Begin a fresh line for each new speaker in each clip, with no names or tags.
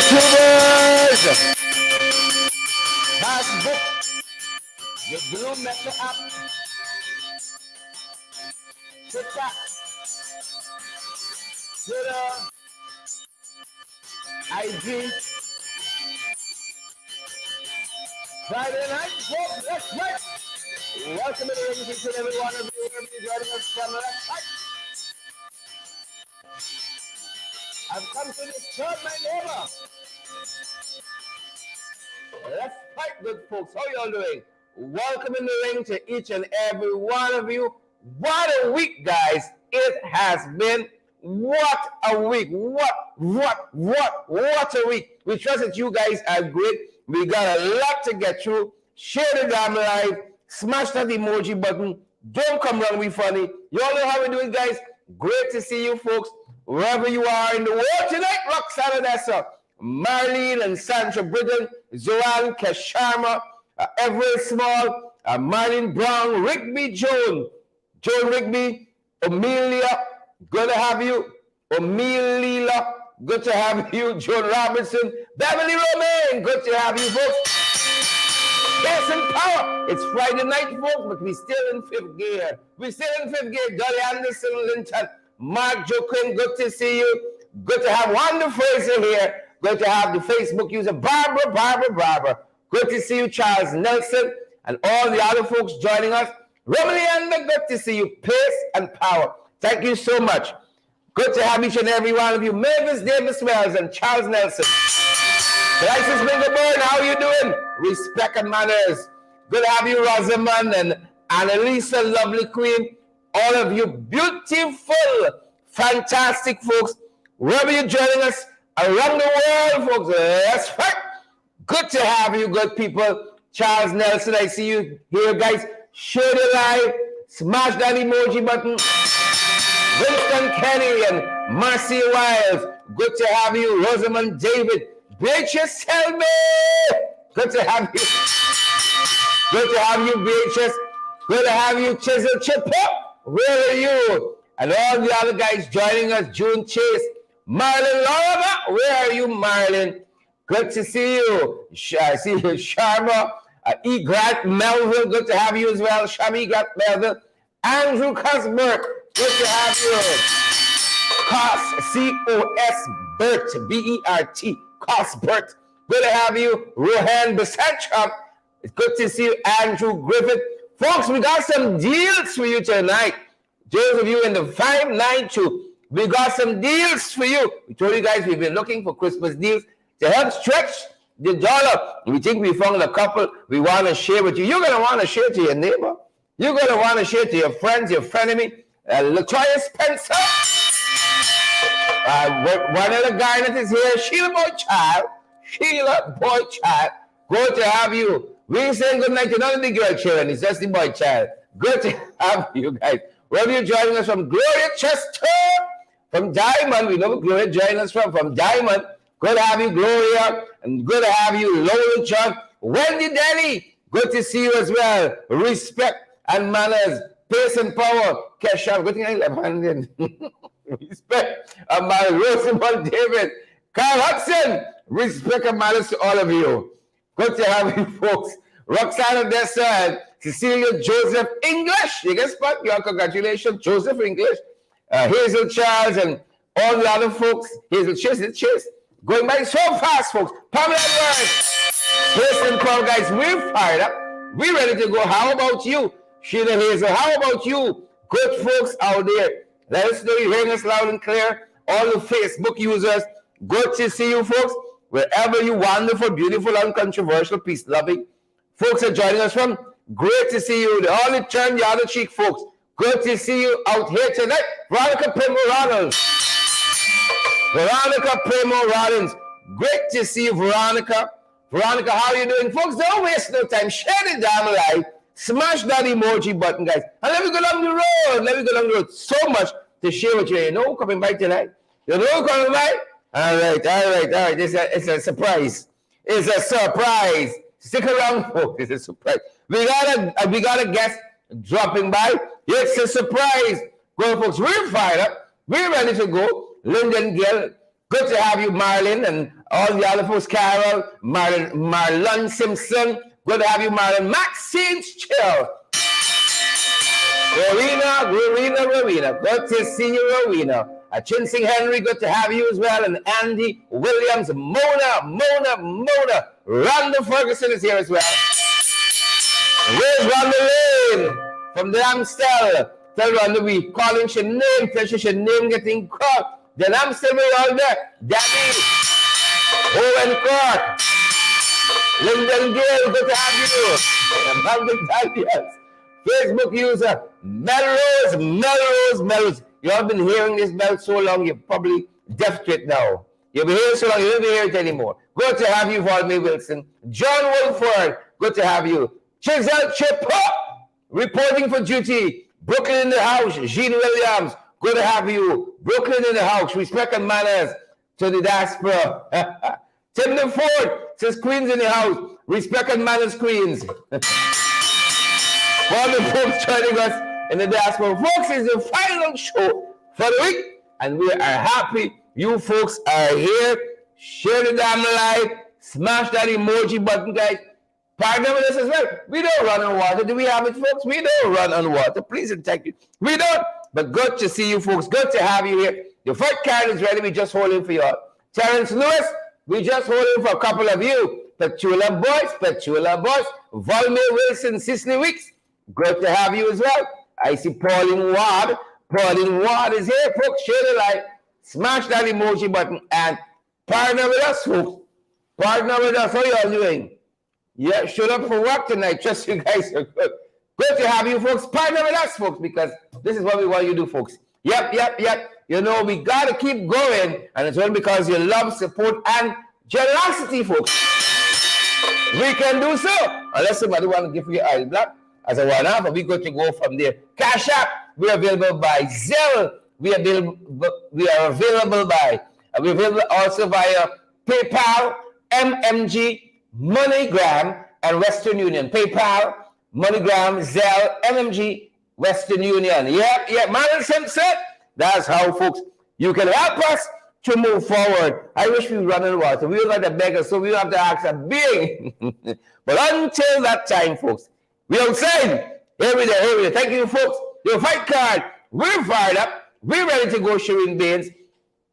YouTubers! Facebook, your Blue Metro app, TikTok, Twitter, IG, Friday night, folks, let's fight! Welcome to the ring, each and every one of you, wherever you're joining us from, let's fight! I've come to disturb my neighbor. Let's fight, good folks. How y'all doing? Welcome in the ring to each and every one of you. What a week, guys. It has been. What a week. What a week. We trust that you guys are great. We got a lot to get through. Share the damn live. Smash that emoji button. Don't come wrong, we funny. You all know how we do it, guys. Great to see you, folks. Wherever you are in the world tonight, Roxana Dessa, Marlene and Sandra Britton, Zoan Kesharma, Everett Small, Marlene Brown, Rigby Joan Rigby, Amelia, good to have you, Amelia, good to have you, Joan Robinson, Beverly Romaine, good to have you, folks. Yes, and power. It's Friday night, folks, but we're still in fifth gear. Dolly Anderson, Linton, Mark Joaquin, good to see you. Good to have Wanda Fraser here. Good to have the Facebook user Barbara. Good to see you, Charles Nelson, and all the other folks joining us. Romalianda, good to see you. Pace and power. Thank you so much. Good to have each and every one of you. Mavis Davis Wells and Charles Nelson. Crisis Mingaburn, how you doing? Respect and manners. Good to have you, Rosamond and Annalisa, lovely queen. All of you beautiful, fantastic folks, wherever you're joining us around the world, folks, that's right. Good to have you, good people. Charles Nelson, I see you here, guys. Share the live, smash that emoji button. Winston Kenny and Marcy Wiles, good to have you. Rosamond David, Beatrice Selby, good to have you. Good to have you, Beatrice. Good to have you, Chisel Chipper. Where are you? And all the other guys joining us, June Chase, Marlon Laura, where are you, Marlon? Good to see you. I see you, Sharma, E. Grant Melville, good to have you as well. Shami Grant Melville, Andrew Cosbert, good to have you. Cos, C-O-S, Bert, B-E-R-T, Cosbert, good to have you. Rohan Besantram, it's good to see you, Andrew Griffith. Folks, we got some deals for you tonight. Those of you in the 592, we got some deals for you. We told you guys we've been looking for Christmas deals to help stretch the dollar. We think we found a couple we want to share with you. You're going to want to share to your neighbor. You're going to want to share to your friends, your frenemy. Latoya Spencer. One of the guys that is here, Sheila Boy Child. Good to have you. We ain't saying good night to none of the girl children. It's just the boy child. Good to have you guys. Wherever you're joining us from, Gloria Chester from Diamond. We know where Gloria joining us from Diamond. Good to have you, Gloria. And good to have you, Lola John. Wendy Denny. Good to see you as well. Respect and manners. Pace and power. Kesha. Good thing I left handed. Respect and manners. Rosamond David. Carl Hudson. Respect and manners to all of you. Good to have you, folks. Roxana Dessa and Cecilia Joseph English. You get spot? Your congratulations, Joseph English. Hazel Charles and all the other folks. Hazel Chase. Going by so fast, folks. Pamela Edwards. Listen, call, guys. We're fired up. We're ready to go. How about you, Sheila Hazel? How about you, good folks out there? Let us know you're hearing us loud and clear. All the Facebook users. Good to see you, folks. Wherever you wonderful, beautiful, uncontroversial, peace-loving folks are joining us from, great to see you. The only turn, the other cheek, folks. Good to see you out here tonight. Veronica Primo Rollins. Great to see you, Veronica. Veronica, how are you doing? Folks, don't waste no time. Share the damn live. Smash that emoji button, guys. And let me go down the road. So much to share with you. You know who coming by tonight? You know who coming by? All right. It's a surprise. Stick around, folks. It's a surprise. We got a guest dropping by. It's a surprise. Well, folks, we're fired up. We're ready to go. Lyndon Gill, Good to have you, Marlon, and all the other folks, Carol, Marlon Simpson. Good to have you, Marlon. Maxine Chill. Rowena. Good to see you, Rowena. Chinsing Henry, good to have you as well. And Andy Williams, Mona. Rhonda Ferguson is here as well. Where's Rhonda Lane from the Amstel? Tell Rhonda we calling your name. Tell she name getting called. Then Amstel we all there. Daddy, Owen Clark, Lyndon Gale, good to have you. Malcolm Daniels. Facebook user, Melrose. You have been hearing this bell so long, you're probably deaf to it now. You've been hearing so long, you don't hear it anymore. Good to have you, Valmy Wilson. John Wolford, good to have you. Chisel Chippa, reporting for duty. Brooklyn in the house. Jean Williams, good to have you. Brooklyn in the house. Respect and manners to the diaspora. Tim the Ford says Queens in the house. Respect and manners, Queens. All the folks joining us in the diaspora. Folks, it's the final show for the week, and we are happy you folks are here. Share the damn live. Smash that emoji button, guys. Partner with us as well. We don't run on water. Do we have it, folks? We don't run on water. Please and thank you. We don't. But good to see you, folks. Good to have you here. The first card is ready. We just holding for you all. Terrence Lewis, we just holding for a couple of you. Petula Boys. Volmir Wilson, Cicely Weeks. Good to have you as well. I see Pauline Ward. Pauline Ward is here, folks. Share the light. Smash that emoji button and partner with us, folks. Partner with us. How you all doing? Yeah, showed up for work tonight. Trust you guys are good. Good to have you, folks. Partner with us, folks, because this is what we want you to do, folks. Yep. You know, we got to keep going, and it's all because you love, support, and generosity, folks. We can do so. Unless somebody want to give you oil black as a one-off, and we're going to go from there. Cash App, we are available by Zelle. We are available also via PayPal, MMG, MoneyGram, and Western Union. PayPal, MoneyGram, Zelle, MMG, Western Union. Yep. Marlon Simpson. That's how, folks, you can help us to move forward. I wish we run in water. We don't have to beg us, so we don't have to ask a being. But until that time, folks, we outside. Every day. Thank you, folks. Your fight card. We're fired up. We're ready to go, Shireen Baines.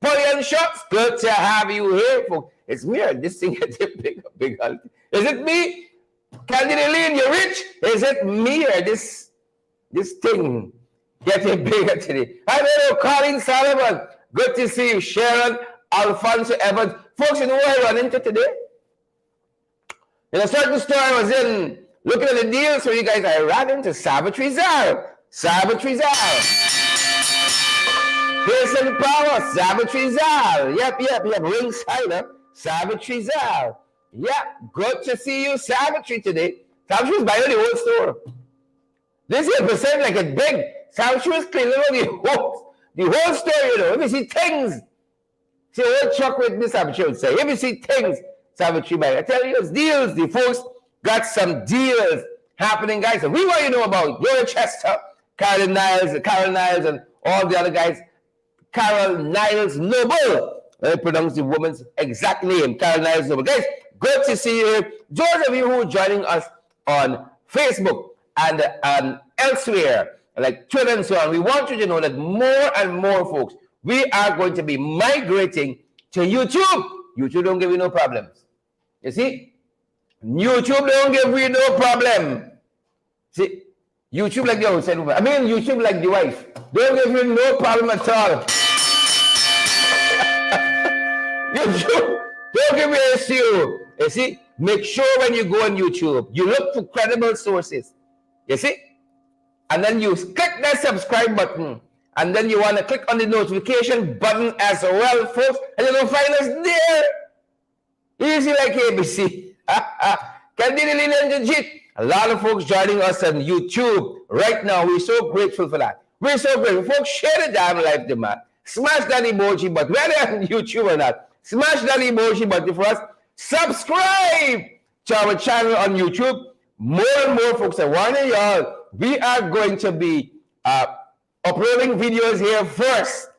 Polly and Shots. Good to have you here, folks. It's me. This thing gets big. Is it me? Candidate Lean, you're rich? Is it me or this thing getting bigger today? I don't know. Colin Sullivan. Good to see you. Sharon Alfonso Evans. Folks, you know what I run into today? In a certain store I was in, looking at the deals for you guys, I ran into Savage Rizal. Pearson Power, Savage Rizal. Yep. Ringside, huh? Savage Rizal. Yep. Good to see you, Savage today. Savage is buying the whole store. This is percent like it's big. Savage was cleaning out the whole store, you know. If you see things, see what Chuck with Miss Savage would say. If you see things, Savage buy. I tell you, it's deals. The folks got some deals happening, guys. And we want you to know about Gloria Chester, Carol Niles, and all the other guys. Carol Niles Noble. Let me pronounce the woman's exact name, Carol Niles Noble. Guys, good to see you here. Those of you who are joining us on Facebook and elsewhere, like Twitter and so on, we want you to know that more and more folks, we are going to be migrating to YouTube. YouTube don't give you no problems. You see? YouTube don't give you no problem. See? YouTube like the outside woman. I mean, YouTube like the wife. Don't give you no problem at all. YouTube don't give you an issue. You see? Make sure when you go on YouTube, you look for credible sources. You see? And then you click that subscribe button. And then you want to click on the notification button as well, folks. And you'll find us there. Easy like ABC. A lot of folks joining us on YouTube right now. We're so grateful for that. We're so grateful. Folks, share the damn live demand. Smash that emoji button. Whether on YouTube or not, smash that emoji button for us. Subscribe to our channel on YouTube. More and more folks are warning y'all. We are going to be uploading videos here first.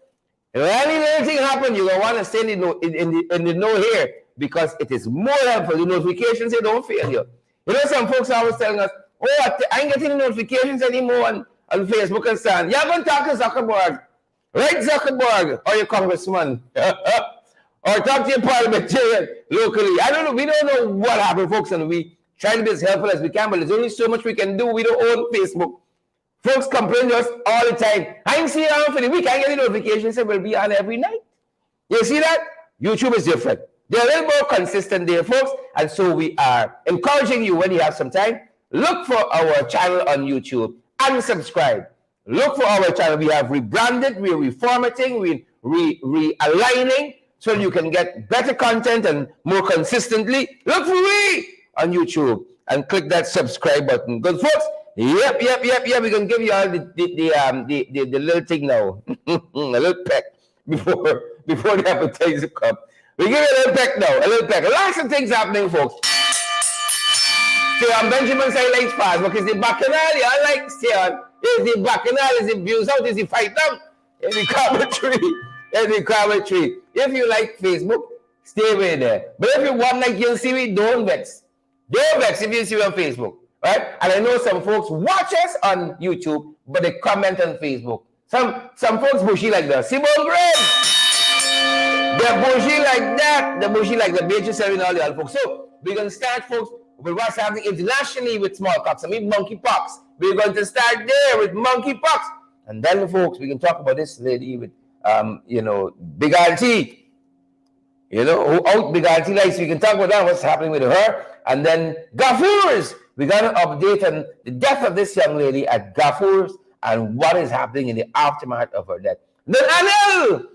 If any little thing happen, you're going to want to stay in the know here because it is more helpful. The notifications, they don't fail you. You know, some folks are always telling us, oh, I ain't getting notifications anymore on Facebook and so on. You're going to talk to Zuckerberg. Right, Zuckerberg, or your congressman. Or talk to your parliamentarian locally. I don't know. We don't know what happened, folks, and we try to be as helpful as we can, but there's only so much we can do. We don't own Facebook. Folks complain to us all the time. I ain't see it on for the week. I get the notifications and we'll be on every night. You see that? YouTube is different. They're a little more consistent there, folks. And so we are encouraging you when you have some time, look for our channel on YouTube and subscribe. Look for our channel. We have rebranded, we're reformatting, we're realigning so you can get better content and more consistently. Look for me on YouTube and click that subscribe button. Good, folks? Yep. We're gonna give you all the little thing now, a little peck before the appetizer come. We give you a little peck now, a little peck. Lots of things happening, folks. So Benjamin say likes fast because the bacchanal, I like Steon. Is the bacchanal, is the views out, is the fight down, is the commentary, is the commentary. If you like Facebook, stay with there. But if you want like you'll see me, don't vex. Don't vex if you see me on Facebook. Right? And I know some folks watch us on YouTube, but they comment on Facebook. Some folks bushy like that. Simon Graham. They're bushy like that. They're bushy like the major serving all the other folks. So we're going to start, folks, with what's happening internationally with smallpox. I mean monkeypox. We're going to start there with monkeypox. And then, folks, we can talk about this lady with, Big Auntie. Who out Big Auntie likes. We can talk about that, what's happening with her. And then Gaffurs. We got an update on the death of this young lady at Gaffurs and what is happening in the aftermath of her death. Then Anil!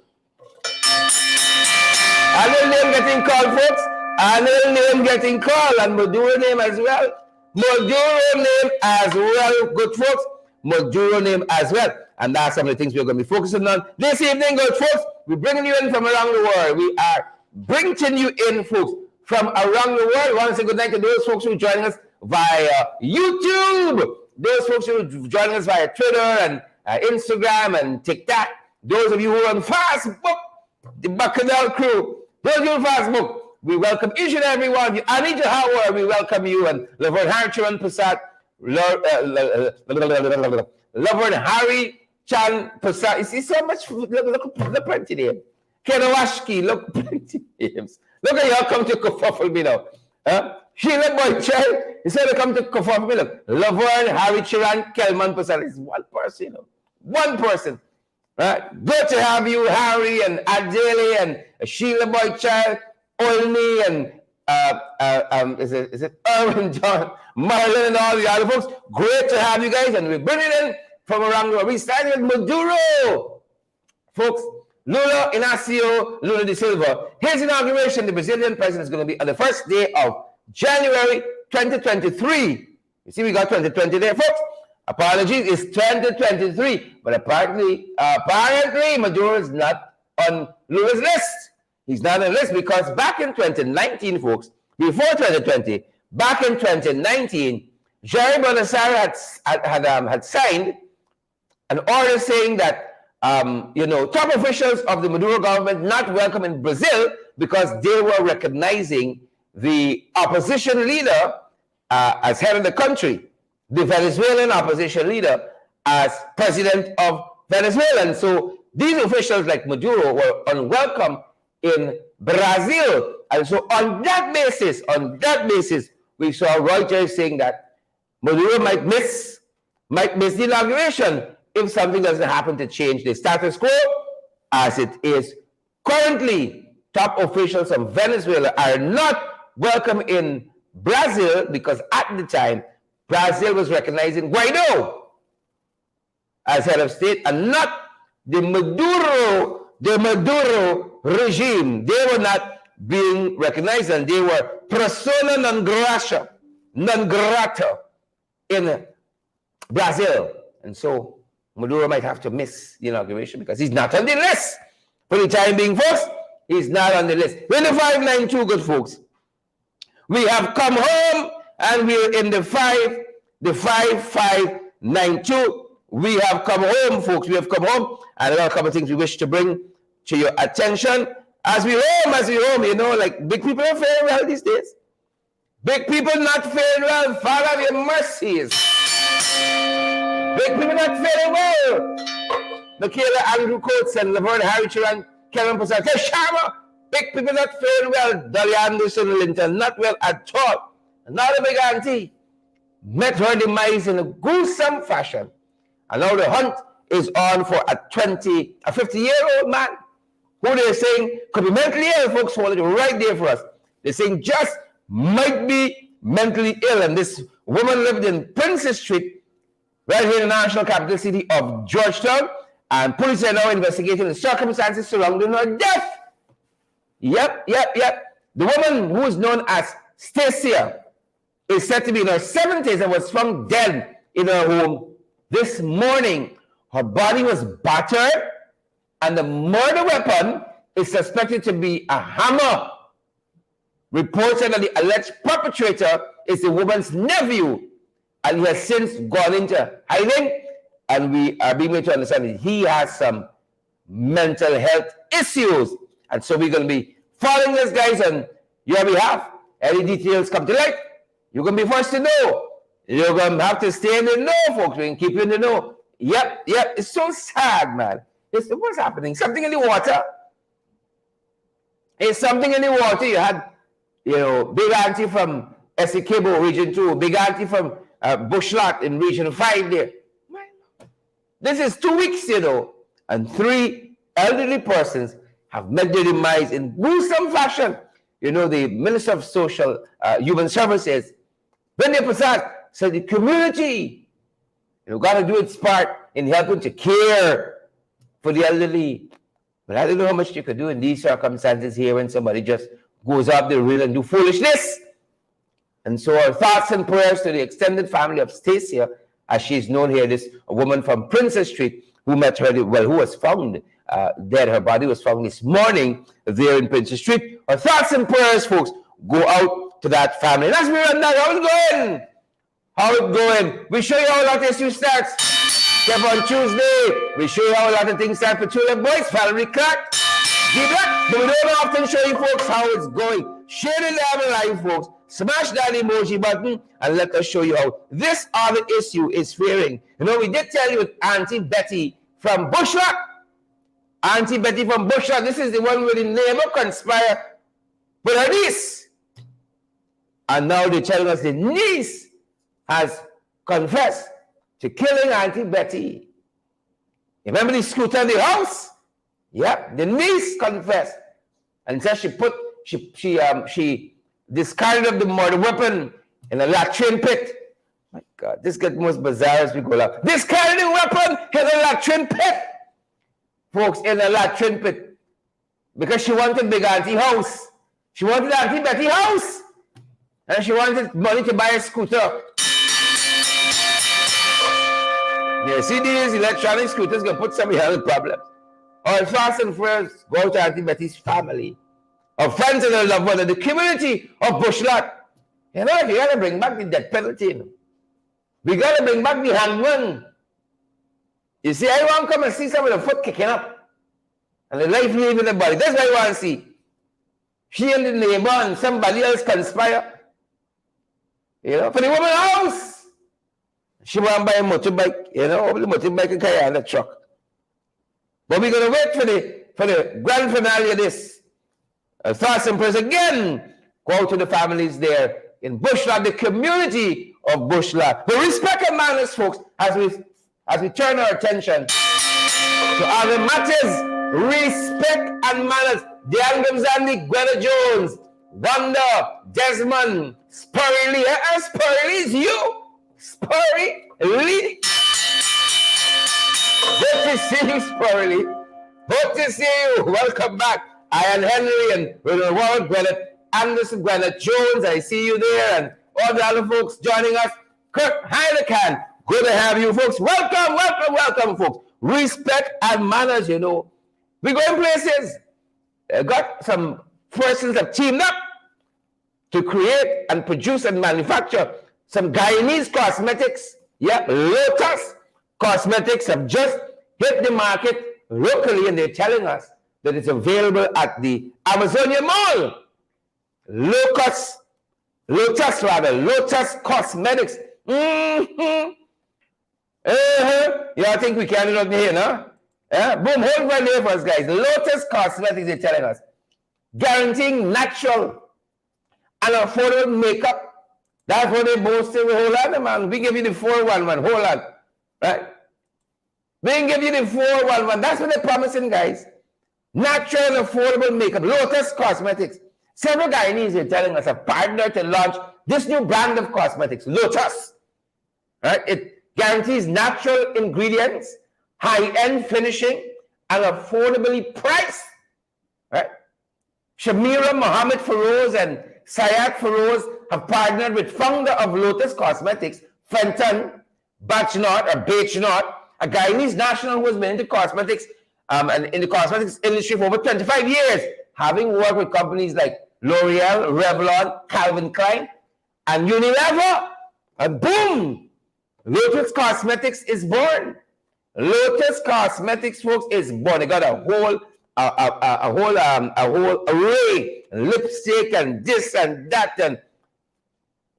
Anil name getting called, folks. Anil name getting called and Maduro name as well. Maduro name as well, good folks. Maduro name as well. And that's some of the things we're going to be focusing on this evening, good folks. We're bringing you in from around the world. We are bringing you in, folks, from around the world. We want to say good night to those folks who are joining us via YouTube. Those folks who are joining us via Twitter and Instagram and TikTok. Those of you who are on Facebook, the Bacchanal crew. Those of you on Facebook, we welcome each and every one of you. Anita Howard, we welcome you. And Laverne Harricharan Prasad, Laverne Harry Chan Prasad. You see so much, look plenty there. Kenawashki, look plenty names. Look at y'all come to kerfuffle me now. Sheila Boy Child, instead of come to kerfuffle me, look. Laverne Harricharan Kelman Prasad. It's one person, one person. Right? Good to have you, Harry and Adele and Sheila Boy Child. Olney and is it Erwin, John, Marlon, and all the other folks. Great to have you guys, and we bring it in from around the world. We started with Maduro, folks. Lula Inácio Lula da Silva. His inauguration, the Brazilian president, is going to be on the first day of January 2023. You see, we got 2020 there, folks. Apologies, it's 2023, but apparently Maduro is not on Lula's list. He's not on the list because back in 2019, folks, before 2020, back in 2019, Jair Bolsonaro had signed an order saying that top officials of the Maduro government not welcome in Brazil because they were recognizing the opposition leader as head of the country, the Venezuelan opposition leader as president of Venezuela. And so these officials like Maduro were unwelcome in Brazil. And so on that basis, we saw Reuters saying that Maduro might miss the inauguration if something doesn't happen to change the status quo as it is currently. Top officials of Venezuela are not welcome in Brazil because at the time, Brazil was recognizing Guaido as head of state and not the Maduro regime. They were not being recognized and they were persona non grata in Brazil. And so Maduro might have to miss the inauguration because he's not on the list. For the time being, folks, he's not on the list. We're in the 592, good folks. We have come home and we're in the 5592. We have come home, folks. We have come home and there are a couple of things we wish to bring to your attention as we home, you know, like big people are faring well these days. Big people not faring well, Father of your mercies. Big people not faring well. Michaela Andrew Coates and Laverne Harricher and Kevin Passat. Sharma, big people not faring well. Dolly Anderson Linton, not well at all. Another big auntie met her demise in a gruesome fashion. And now the hunt is on for a 50-year-old man who they're saying could be mentally ill. Folks hold it right there for us. They're saying just might be mentally ill. And this woman lived in Princess Street, right here in the national capital city of Georgetown. And police are now investigating the circumstances surrounding her death. Yep. The woman who is known as Stacia is said to be in her 70s and was found dead in her home this morning. Her body was battered, and the murder weapon is suspected to be a hammer. Reports say that the alleged perpetrator is the woman's nephew, and he has since gone into hiding. And we are being made to understand that he has some mental health issues. And so we're going to be following this, guys, on your behalf. Any details come to light, you're going to be first to know. You're going to have to stay in the know, folks. We can keep you in the know. Yep. It's so sad, man. What's happening? Something in the water. It's something in the water. You had, big auntie from Essequibo, Region 2. Big auntie from Bushlot in Region 5 there. This is 2 weeks, and 3 elderly persons have met their demise in gruesome fashion. The Minister of Social Human Services, Wendy Prasad, said the community, got to do its part in helping to care for the elderly. But I don't know how much you could do in these circumstances here when somebody just goes up the rail and do foolishness. And so our thoughts and prayers to the extended family of Stacia, as she's known here, this woman from Princess Street who met her, who was found dead. Her body was found this morning there in Princess Street. Our thoughts and prayers, folks, go out to that family. And as we run that, how it going? We show you how a lot of issues starts. Kept on Tuesday. We show you how a lot of things start for Tulip Boys, Valerie Clark, but we don't often show you folks how it's going. Share the live, folks. Smash that emoji button and let us show you how this other issue is faring. We did tell you Auntie Betty from Bushlot. Auntie Betty from Bushlot. This is the one where the neighbor conspired with her niece. And now they're telling us the niece has confessed to killing Auntie Betty. You remember the scooter in the house? Yep, the niece confessed. And said she discarded of the murder weapon in a latrine pit. My God, this gets most bizarre as we go along. Discarded the weapon in a latrine pit. Folks, in a latrine pit. Because she wanted Big Auntie house. She wanted Auntie Betty house. And she wanted money to buy a scooter. You see these electronic scooters can put some health problems. Our thoughts and prayers go to Auntie Betty's family, our friends and our loved ones, and the community of Bushlot. You got to bring back the death penalty. We got to bring back the hangman. You see, I want to come and see some of the foot kicking up and the life leaving the body. That's what I want to see. She and the neighbor and somebody else conspire. For the woman's house. She want to buy a motorbike, the motorbike and carry on the truck. But we're going to wait for the grand finale of this. Thoughts and prayers again go out to the families there in Bushlot, the community of Bushlot. The respect and manners, folks, as we turn our attention to other matters. Respect and manners. Diane Grimsandi, Gwenda Jones, Wanda, Desmond, Spurry Lee. Spurry Lee is you. Spurry Lee. Good to see you, Spurry Lee. Good to see you. Welcome back. Ian Henry and William Ward, Gwyneth Anderson, Gwyneth Jones. I see you there. And all the other folks joining us. Kirk Heinekan. Good to have you, folks. Welcome, folks. Respect and manners, We're going places. Got some persons that teamed up to create and produce and manufacture some Guyanese cosmetics. Yep, Lotus Cosmetics have just hit the market locally, and they're telling us that it's available at the Amazonia Mall. Lotus Cosmetics. Mm-hmm. Yeah, I think we can do it here, no? Boom, hold right there for us, guys. Lotus Cosmetics, they're telling us. Guaranteeing natural and affordable makeup. That's what they boasting. Hold on, man. We give you the 411. Hold on. Right? We can give you the 411. That's what they're promising, guys. Natural and affordable makeup. Lotus Cosmetics. Several Guyanese are telling us a partner to launch this new brand of cosmetics, Lotus. Right? It guarantees natural ingredients, high-end finishing, and affordably priced. Right? Shamira Mohammed Feroz and Syed Feroz have partnered with founder of Lotus Cosmetics, Fenton Bachnot, a Guyanese national who has been into cosmetics and in the cosmetics industry for over 25 years, having worked with companies like L'Oreal, Revlon, Calvin Klein, and Unilever. And boom, Lotus Cosmetics is born. Lotus Cosmetics, folks, is born. They got a whole array, lipstick and this and that, and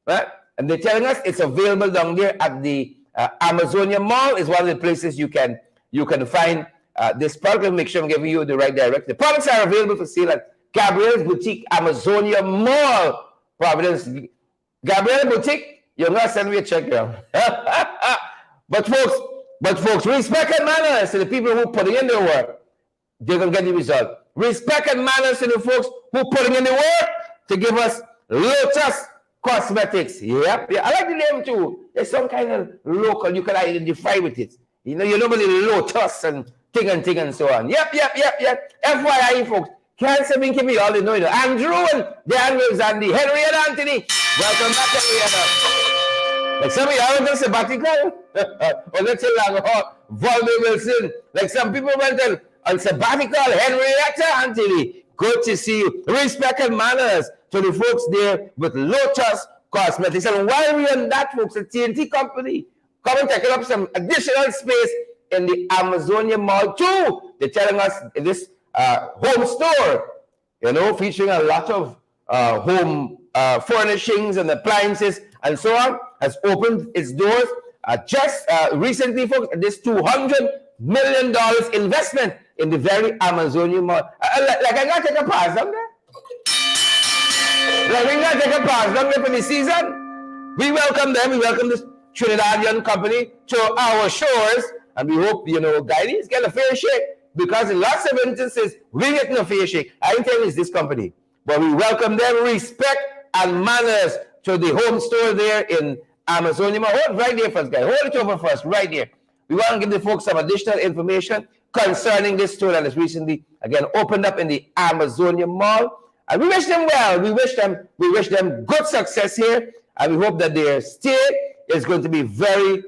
right? And they're telling us it's available down there at the Amazonia Mall. Is one of the places you can find this product. Make sure I'm giving you the right direction. The products are available for sale at Gabrielle's Boutique, Amazonia Mall, Providence. Gabrielle Boutique, you're not sending me a check, girl. But folks, respect and manners to the people who putting in their work. They're going to get the result. Respect and manners to the folks who putting in the work to give us Lotus Cosmetics. Yep. Yeah, I like the name too. There's some kind of local you can identify with it. You know, nobody Lotus and thing and so on. Yep. FYI, folks. Can't say me keep me all the know. Andrew and Daniels and the Henry and Anthony. Welcome back, Henrietta. Like some of y'all went on sabbatical. Or let's say like Volney Wilson. Like some people went on sabbatical. Henrietta Anthony. Good to see you. Respect and manners to the folks there with Lotus Cosmetics. And while we're on that, folks, the TNT company, come and take up some additional space in the Amazonia Mall too. They're telling us this home store, you know, featuring a lot of home furnishings and appliances and so on, has opened its doors just recently, folks. This $200 million investment in the very Amazonia Mall. Like I gotta take a pass down there. Like we gotta take a pass down there for the season. We welcome them. We welcome this Trinidadian company to our shores, and we hope, you know, Guyanese get a fair shake, because in lots of instances we get no fair shake. I ain't telling you it's this company, but we welcome them. Respect and manners to the home store there in Amazonia Mall. Hold right there first, guys. Hold it over first, right there. We want to give the folks some additional information concerning this store that is recently, again, opened up in the Amazonia Mall. And we wish them well. We wish them good success here. And we hope that their stay is going to be very,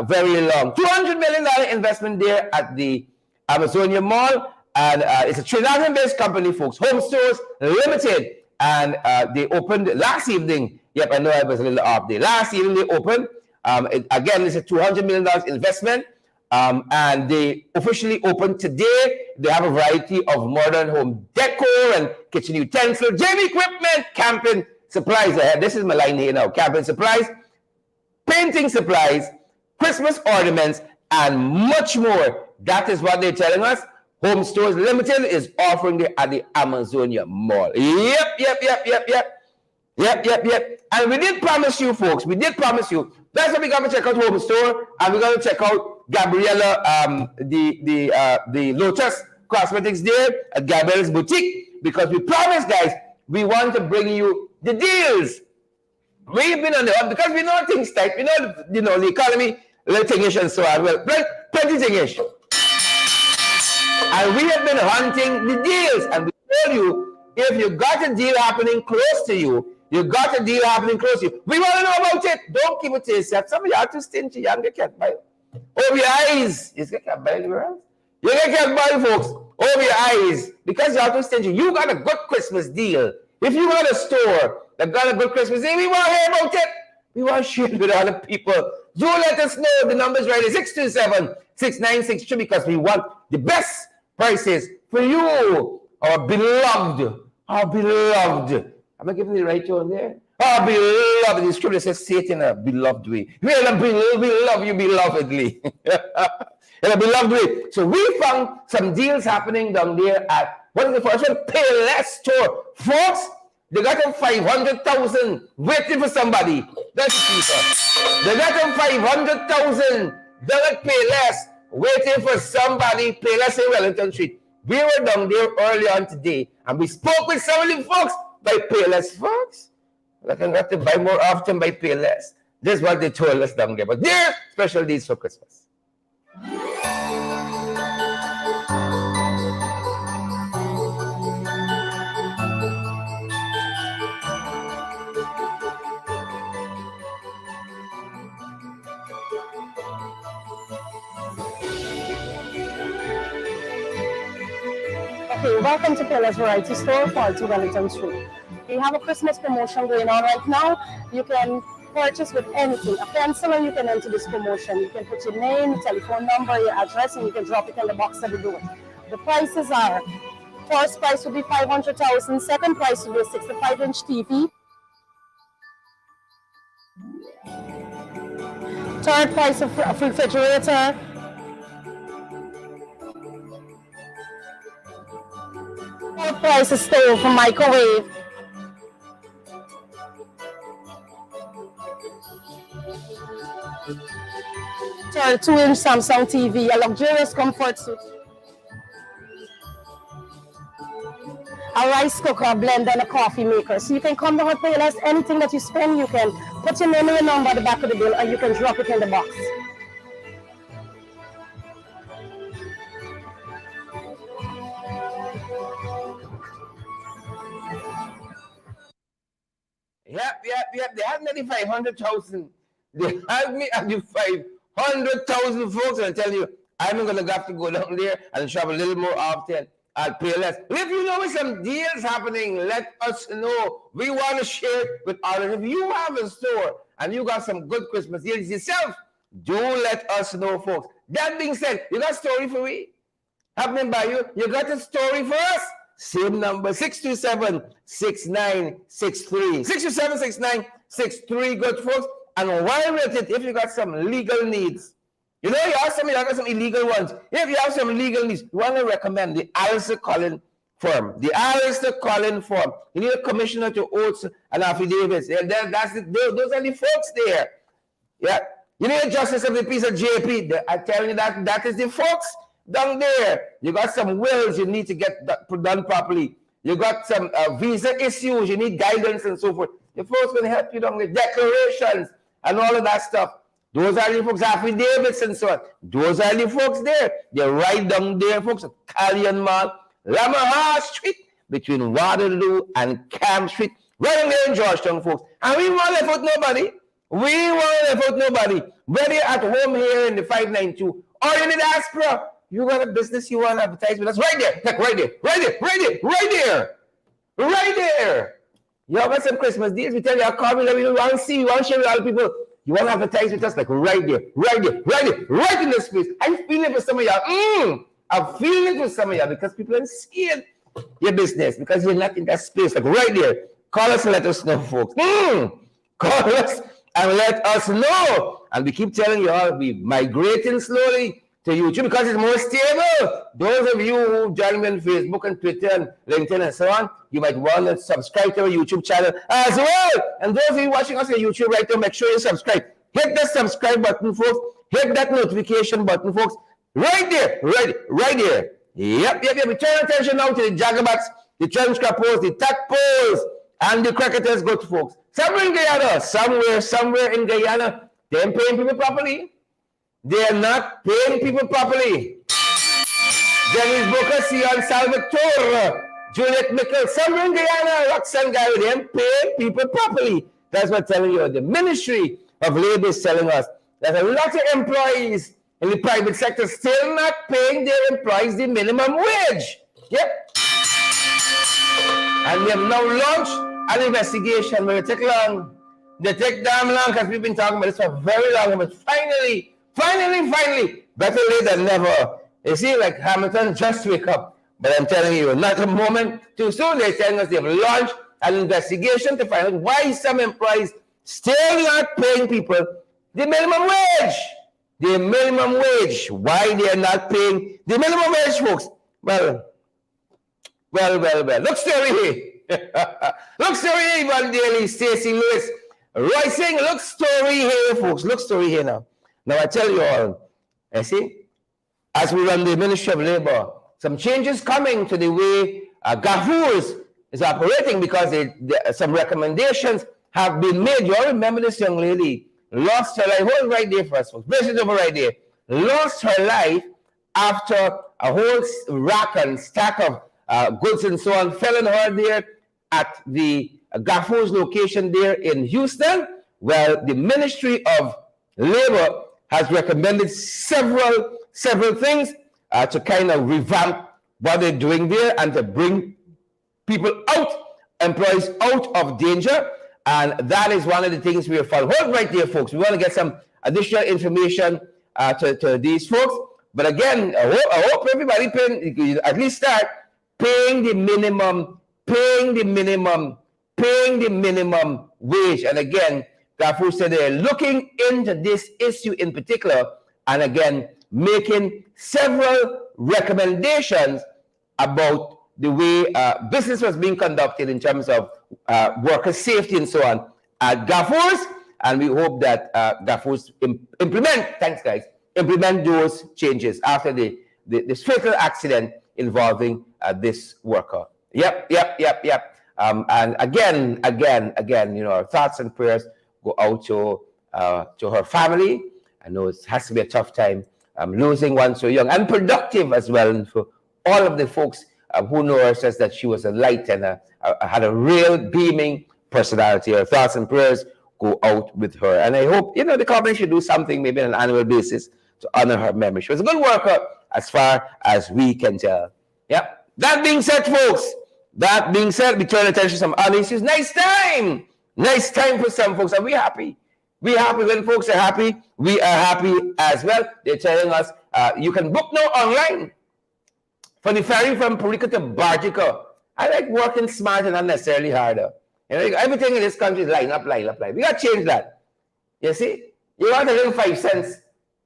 very long. $200 million investment there at the Amazonia Mall. And it's a Trinidadian-based company, folks. Home Stores Limited. And they opened last evening. Yep, I know I was a little off there. Last evening they opened. Again, it's a $200 million investment. And they officially opened today. They have a variety of modern home decor and kitchen utensils, gym equipment, camping supplies ahead. This is my line here now. Camping supplies, painting supplies, Christmas ornaments, and much more. That is what they're telling us. Home Stores Limited is offering it at the Amazonia Mall. Yep. And we did promise you, folks. We did promise you. That's why we got to check out Home Store, and we're going to check out Gabriella, the Lotus Cosmetics there at Gabrielle's Boutique, because we promised, guys, we want to bring you the deals. We've been on the up because we know things tight. We know, you know, the economy, little thingish and so on. Well, plenty thingish. And we have been hunting the deals, and we told you, if you got a deal happening close to you, we want to know about it. Don't keep it to yourself. Some of you are too stingy. You don't get buy. Over your eyes. You get buy anywhere else. You get buy, folks. Over your eyes. Because you are too stingy. You got a good Christmas deal. If you got a store that got a good Christmas deal, we want to hear about it. We want to share it with other people. Do let us know. The number's right. 627-6963, because we want the best prices for you, our beloved, our beloved. Am I giving the right tone there? Our beloved, the scripture says, say it in a beloved way. We love you belovedly. In a beloved way. So we found some deals happening down there at, what is the first one? Payless store. Folks, they got them 500,000 waiting for somebody. That's Jesus. They got them 500,000 Payless waiting for somebody. Payless in Wellington Street. We were down there early on today and we spoke with some of the folks by Payless, folks. Like I got to buy more often by Payless. This is what they told us down there. But they're special days for Christmas.
Okay, welcome to Payless Variety Store, 42 Wellington Street. We have a Christmas promotion going on right now. You can purchase with anything, a pencil, and you can enter this promotion. You can put your name, your telephone number, your address, and you can drop it in the box at the door. The prices are, first price will be $500,000, second price will be a 65-inch TV. Third price of a refrigerator. Fourth price is stove for microwave. Third 2-inch Samsung TV, a luxurious comfort suite. A rice cooker, a blender, and a coffee maker. So you can come down and Payless. Anything that you spend, you can put your name and your number at the back of the bill and you can drop it in the box.
Yep. They had me 500,000. They had me at the 500,000 folks, and I tell you, I'm going to have to go down there and shop a little more often. I'll pay less. If you know some deals happening, let us know. We want to share with others. If you have a store and you got some good Christmas deals yourself, do let us know, folks. That being said, you got a story for me? Happening by you? You got a story for us? Same number, 627-6963. 627-6963, good folks. And while we're at it, if you got some legal needs, you know, you have some illegal ones. If you have some legal needs, we want to recommend the Alistair Collins firm. The Alistair Collins firm. You need a commissioner to oaths and affidavits. Those are the folks there. Yeah. You need a justice of the peace of JP. I tell you that is the folks down there. You got some wills you need to get done properly. You got some visa issues. You need guidance and so forth. The folks can help you down with declarations and all of that stuff. Those are the folks, affidavits and so on. Those are the folks there. They're right down there, folks, at Callion Mall, Lamaha Street, between Waterloo and Camp Street, right in there in Georgetown, folks. And we won't let out nobody. We won't let out nobody. Whether you're at home here in the 592 or in the diaspora, you got a business you want to advertise with us, right there. Heck, right there. You have some Christmas deals. We tell you, call me, we want to see, we want to share with other people. You want to advertise with us, like right there, right in this space. I'm feeling it for some of y'all. I'm feeling it for some of y'all because people are scared your business because you're not in that space, like right there. Call us and let us know, folks. Call us and let us know. And we keep telling you all, we're migrating slowly to YouTube because it's more stable. Those of you who join me on Facebook and Twitter and LinkedIn and so on, you might want to subscribe to our YouTube channel as well. And those of you watching us on YouTube right now, make sure you subscribe. Hit the subscribe button, folks. Hit that notification button, folks. Right there. Yep. We turn attention now to the Jagabats, the trench crappers, the tadpoles, and the cricketers, good folks. Somewhere in Guyana, somewhere in Guyana, they ain't paying people properly. They are not paying people properly. Dennis Bocasi and Salvatore, Juliet Mickle, somewhere in Guyana, Roxanne Guy, they ain't paying people properly. That's what I'm telling you. The Ministry of Labor is telling us that a lot of employees in the private sector still not paying their employees the minimum wage. Yep. And we have now launched an investigation. But it take long. They take damn long because we've been talking about this for very long. But finally, better late than never. You see, like Hamilton just wake up. But I'm telling you, not a moment too soon. They're telling us they've launched an investigation to find out why some employees still not paying people the minimum wage. The minimum wage. Why they're not paying the minimum wage, folks? Well. Look story here. Look story here, Ivan Daly, Stacey Lewis, Roy Singh. Look story here, folks. Look story here now. Now I tell you all, you see, as we run the Ministry of Labor, some changes coming to the way Gaffurs is operating because some recommendations have been made. You all remember this young lady lost her life. Hold right there for us, folks. Place it over right there. Lost her life after a whole rack and stack of goods and so on fell on her there at the Gaffurs location there in Houston. Well, the Ministry of Labor has recommended several things to kind of revamp what they're doing there and to bring people out, employees out of danger. And that is one of the things we are following. Hold right there, folks. We want to get some additional information to these folks. But again, I hope everybody at least start paying the minimum wage. And again, Gaffur said they're looking into this issue in particular, and again, making several recommendations about the way business was being conducted in terms of worker safety and so on at Gaffur's. And we hope that Gaffur's implement those changes after this fatal accident involving this worker. Yep. And again, you know, our thoughts and prayers go out to her family. I know it has to be a tough time losing one so young and productive as well. And for all of the folks who know her, says that she was a light and had a real beaming personality. Our thoughts and prayers go out with her. And I hope, you know, the company should do something maybe on an annual basis to honor her memory. She was a good worker as far as we can tell. Yep. That being said, folks, we turn attention to some other issues. Nice time for some folks. Are we happy? We happy when folks are happy. We are happy as well. They're telling us you can book now online for the ferry from Purika to Barjico. I like working smart and not necessarily harder. You know, everything in this country is line up. We got to change that. You see? You want a little 5 cents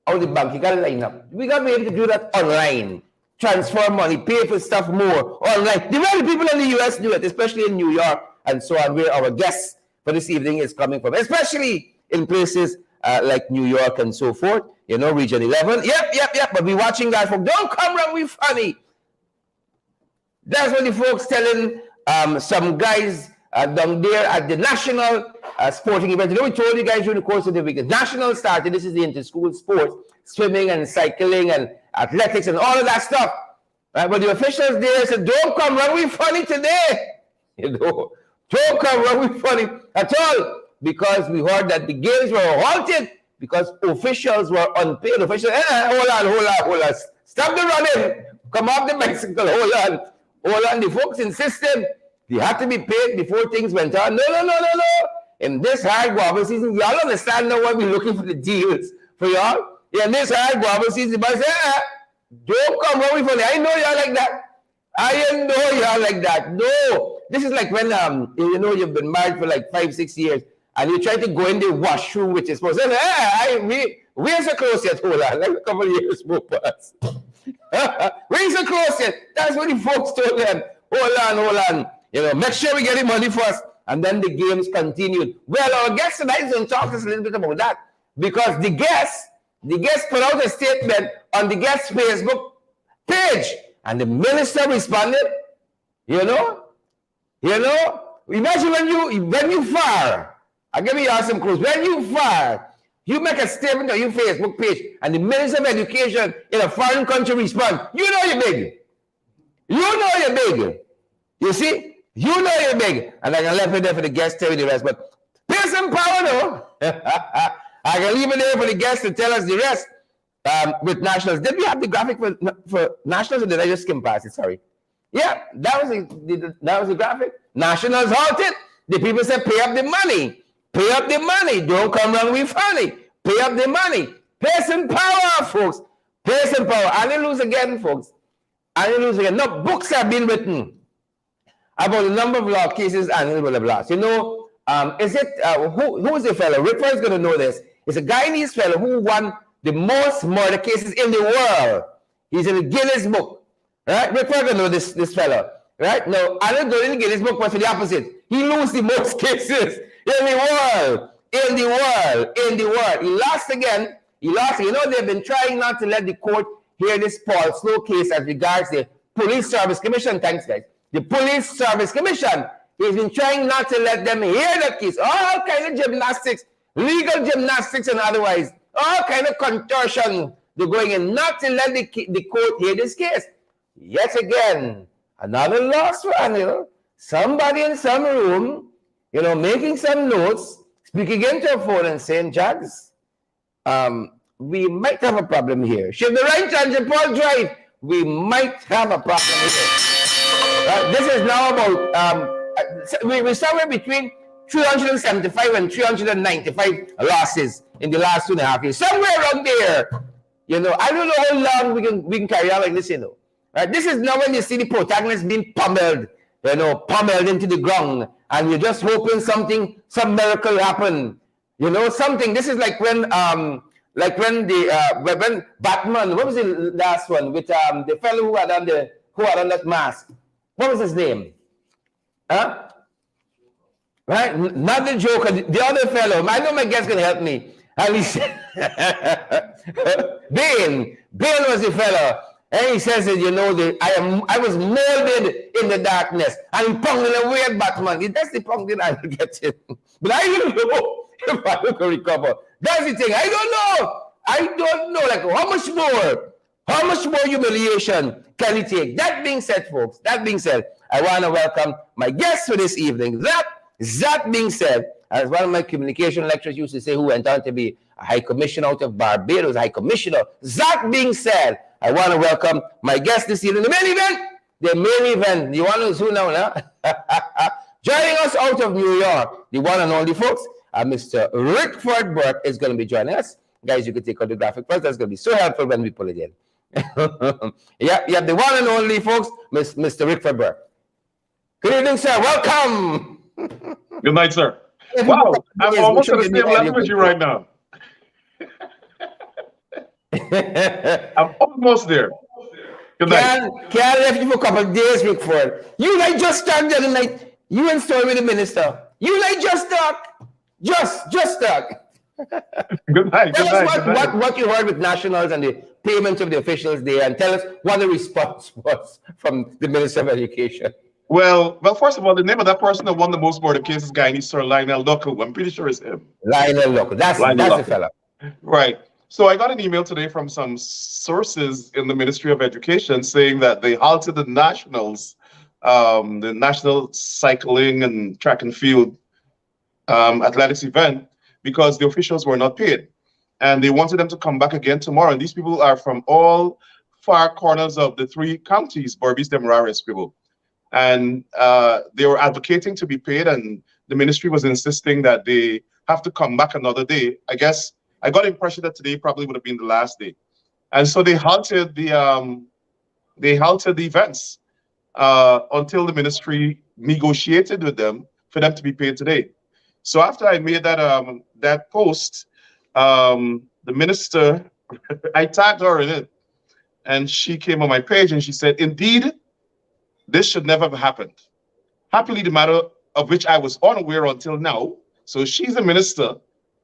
out of the bank, you got to line up. We got to be able to do that online. Transfer money, pay for stuff more online. The way the people in the U.S. do it, especially in New York and so on, where our guests for this evening is coming from, especially in places like New York and so forth, you know, Region 11. Yep. But we're watching that, folks. Don't come wrong with funny. That's what the folks telling some guys down there at the national sporting event. You know, we told you guys during the course of the week, the national started. This is the inter-school sports, swimming and cycling and athletics and all of that stuff. Right? But the officials there said, don't come wrong with funny today. You know, don't come wrong with funny at all. Because we heard that the games were halted because officials were unpaid. Officials, hold on. Stop the running. Come off the bicycle. Hold on. The folks insisted they had to be paid before things went on. No. In this hard guava season, y'all understand now why we're looking for the deals for y'all? In this hard guava season, but say, don't come wrong with funny. I know y'all like that. No. This is like when you know you've been married for like 5-6 years. And you try to go in the washroom, which is supposed to say, we're so close yet, hold on, like a couple of years more past. We're so close yet. That's what the folks told them. Hold on. You know, make sure we get the money first. And then the games continued. Well, our guest tonight is going to talk to us a little bit about that. Because the guest put out a statement on the guest's Facebook page. And the minister responded, you know, imagine when you fire. I'll give you some clues. When you fire, you make a statement on your Facebook page, and the Minister of Education in a foreign country responds, you know you're big. You see? You know you're big. And I can leave it there for the guests to tell you the rest. But pay some power, though. I can leave it there for the guests to tell us the rest with nationals. Did we have the graphic for nationals, or did I just skim past it? Sorry. Yeah, that was the graphic. Nationals halted. The people said, pay up the money. Pay up the money. Don't come wrong with funny. Pay up the money. Pay some power, folks. Pay some power. And they lose again, folks. Anil lose again. No, books have been written about the number of law cases Anil will have lost. You know, is it, who is the fellow? Rickford is going to know this. It's a Guyanese fellow who won the most murder cases in the world. He's in the Guinness Book. Right? Rickford going to know this fellow. Right? Now, Anil going in the Guinness Book, but for the opposite. He loses the most cases in the world. In the world. He lost again. You know, they've been trying not to let the court hear this Paul Slow case as regards the Police Service Commission. Thanks, guys. The Police Service Commission. He's been trying not to let them hear that case. All kind of gymnastics, legal gymnastics and otherwise. All kind of contortion. They're going in not to let the court hear this case. Yet again, another loss for Anil. Somebody in some room, you know, making some notes, speaking into a phone and saying, Jags, we might have a problem here. Should the right and Paul drive, we might have a problem here. This is now about, we're somewhere between 375 and 395 losses in the last 2.5 years. Somewhere around there. You know, I don't know how long we can carry on like this, you know. This is now when you see the protagonist being pummeled, you know, pummeled into the ground, and you're just hoping some miracle happen. You know, something. This is like when when Batman, what was the last one with the fellow who had on that mask? What was his name? Huh? Right? Not the Joker, the other fellow. I know my guest can help me. And he said, Bane was the fellow. And he says that, you know, I was molded in the darkness. And punched away at Batman. That's the punk that I will get it. But I don't know if I will recover. That's the thing. I don't know. Like, how much more humiliation can it take? That being said, folks, I want to welcome my guest for this evening. That being said, as one of my communication lecturers used to say, who went on to be a high commissioner out of Barbados, high commissioner. That being said, I want to welcome my guest this evening. The main event. You want to know who now? Joining us out of New York, the one and only, folks, Mr. Rickford Burke is going to be joining us. Guys, you can take out the graphic first. That's going to be so helpful when we pull it in. yeah, the one and only, folks, Mr. Rickford Burke. Good evening, sir. Welcome.
Good night, sir. Wow, I'm almost at the same level with you right now. I'm almost there. Good night.
Can't left you for a couple of days, Rickford. You like just talk the other night. You and story with the minister. You like just talk. Just talk.
Good night.
Tell us what you heard with nationals and the payments of the officials there, and tell us what the response was from the Minister of Education.
Well, first of all, the name of that person that won the most murder cases, Guyanese, Sir Lionel Loco. I'm pretty sure it's him.
Lionel Loco. That's the fella.
Right. So I got an email today from some sources in the Ministry of Education saying that they halted the nationals, the national cycling and track and field athletics event, because the officials were not paid. And they wanted them to come back again tomorrow. And these people are from all far corners of the 3 counties, Berbice, Demerara, and Squibble. And they were advocating to be paid, and the ministry was insisting that they have to come back another day. I guess I got the impression that today probably would have been the last day. And so they halted the events until the ministry negotiated with them for them to be paid today. So after I made that post, the minister, I tagged her in it, and she came on my page and she said, indeed, this should never have happened. Happily, the matter of which I was unaware until now. So she's a minister.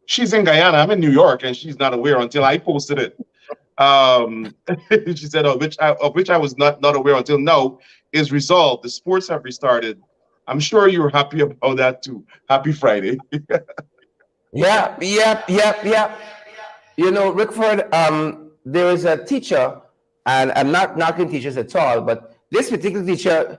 She's in Guyana. I'm in New York, and she's not aware until I posted it. She said, of which I was not aware until now, is resolved. The sports have restarted. I'm sure you're happy about that too. Happy Friday.
Yeah. You know, Rickford, there is a teacher, and I'm not knocking teachers at all, but this particular teacher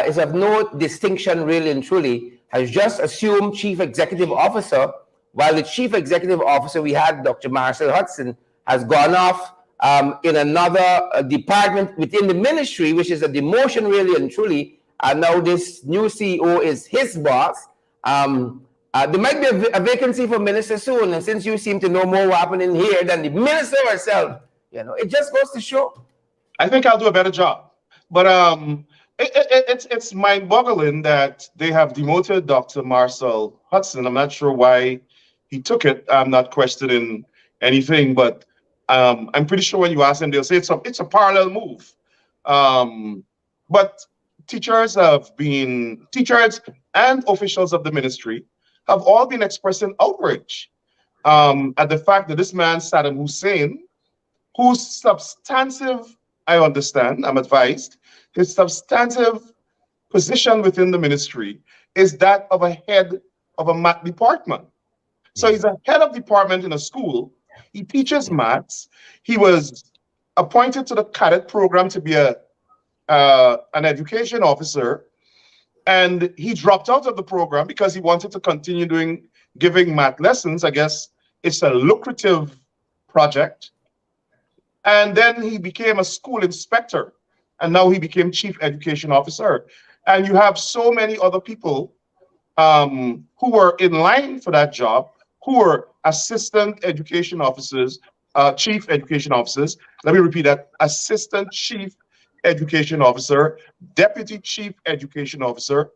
is of no distinction, really and truly, has just assumed chief executive officer, while the chief executive officer we had, Dr. Marcel Hudson, has gone off in another department within the ministry, which is a demotion, really and truly. And now this new CEO is his boss. There might be a vacancy for minister soon, and since you seem to know more what happening here than the minister herself, you know, it just goes to show.
I think I'll do a better job. But it's mind-boggling that they have demoted Dr. Marcel Hudson. I'm not sure why he took it. I'm not questioning anything, but I'm pretty sure when you ask them, they'll say it's a parallel move. But teachers and officials of the ministry have all been expressing outrage at the fact that this man, Saddam Hussein, whose substantive, I understand, I'm advised, his substantive position within the ministry is that of a head of a math department. So he's a head of department in a school. He teaches maths. He was appointed to the cadet program to be an education officer, and he dropped out of the program because he wanted to continue giving math lessons. I guess it's a lucrative project. And then he became a school inspector, and now he became chief education officer. And you have so many other people who were in line for that job, who were assistant education officers, chief education officers. Let me repeat that: assistant chief education officer, deputy chief education officer.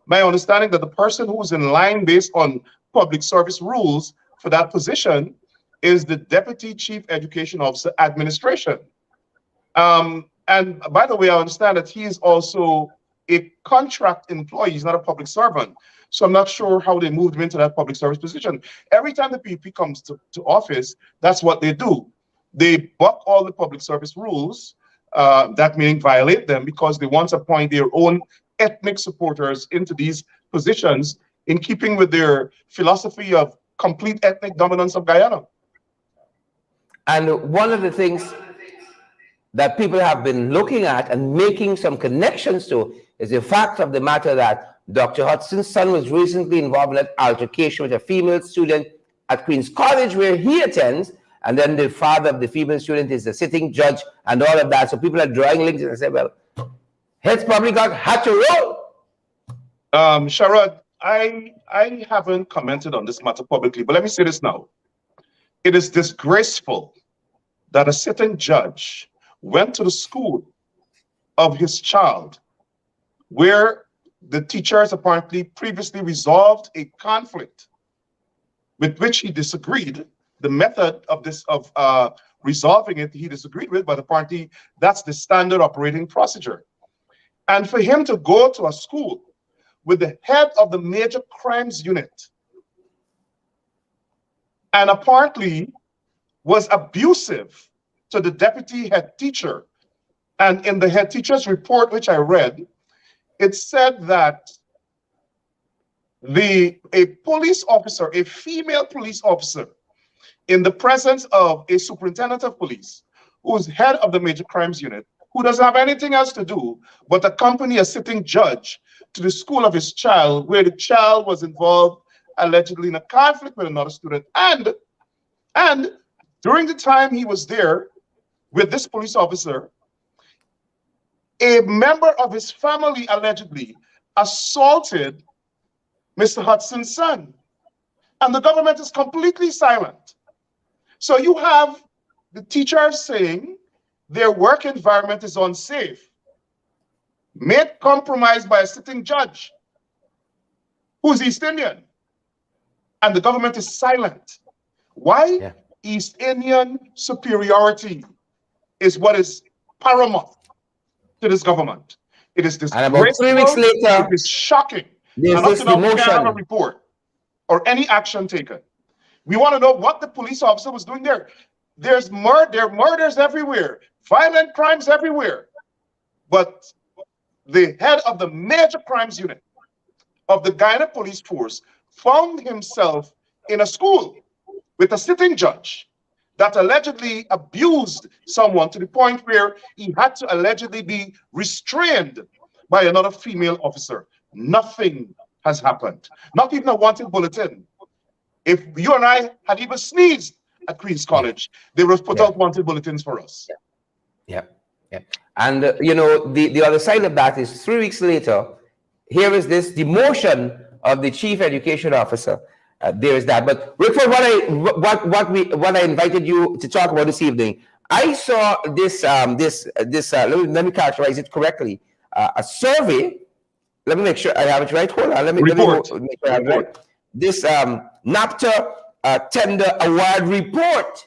My understanding that the person who's in line based on public service rules for that position is the deputy chief education officer administration. And by the way, I understand that he is also a contract employee. He's not a public servant. So I'm not sure how they moved him into that public service position. Every time the PP comes to office, that's what they do. They buck all the public service rules, that meaning violate them, because they want to appoint their own ethnic supporters into these positions in keeping with their philosophy of complete ethnic dominance of Guyana.
And one of the things that people have been looking at and making some connections to is the fact of the matter that Dr. Hudson's son was recently involved in an altercation with a female student at Queen's College where he attends, and then the father of the female student is the sitting judge and all of that. So people are drawing links and say, well, heads probably had to roll.
Sharad, I haven't commented on this matter publicly, but let me say this now. It is disgraceful that a sitting judge went to the school of his child where the teachers apparently previously resolved a conflict with which he disagreed. The method of resolving it he disagreed with, but apparently that's the standard operating procedure. And for him to go to a school with the head of the major crimes unit and apparently was abusive to the deputy head teacher. And in the head teacher's report, which I read, it said that a police officer, a female police officer, in the presence of a superintendent of police, who's head of the major crimes unit, who doesn't have anything else to do but accompany a sitting judge to the school of his child, where the child was involved allegedly in a conflict with another student. And during the time he was there with this police officer, a member of his family allegedly assaulted Mr. Hudson's son. And the government is completely silent. So you have the teachers saying their work environment is unsafe, made compromised by a sitting judge who's East Indian, and the government is silent. Why?
Yeah.
East Indian superiority is what is paramount to this government. It is disgraceful.
And about 3 weeks later,
it is shocking.
there's
And up
this
to now, we can't have a
demotion.
report or any action taken. We want to know what the police officer was doing there. There are murders everywhere, violent crimes everywhere. But the head of the major crimes unit of the Guyana police force found himself in a school with a sitting judge that allegedly abused someone to the point where he had to allegedly be restrained by another female officer. Nothing has happened. Not even a wanted bulletin. If you and I had even sneezed at Queen's College, they would have put out wanted bulletins for us.
Yeah. And you know, the other side of that is 3 weeks later, here is this demotion of the chief education officer. There is that. But Rickford, what I invited you to talk about this evening, I saw let me characterize it correctly. A survey. Let me make sure I have it right. Hold on.
Report.
Make sure I have it
Report.
right. This NAFTA tender award report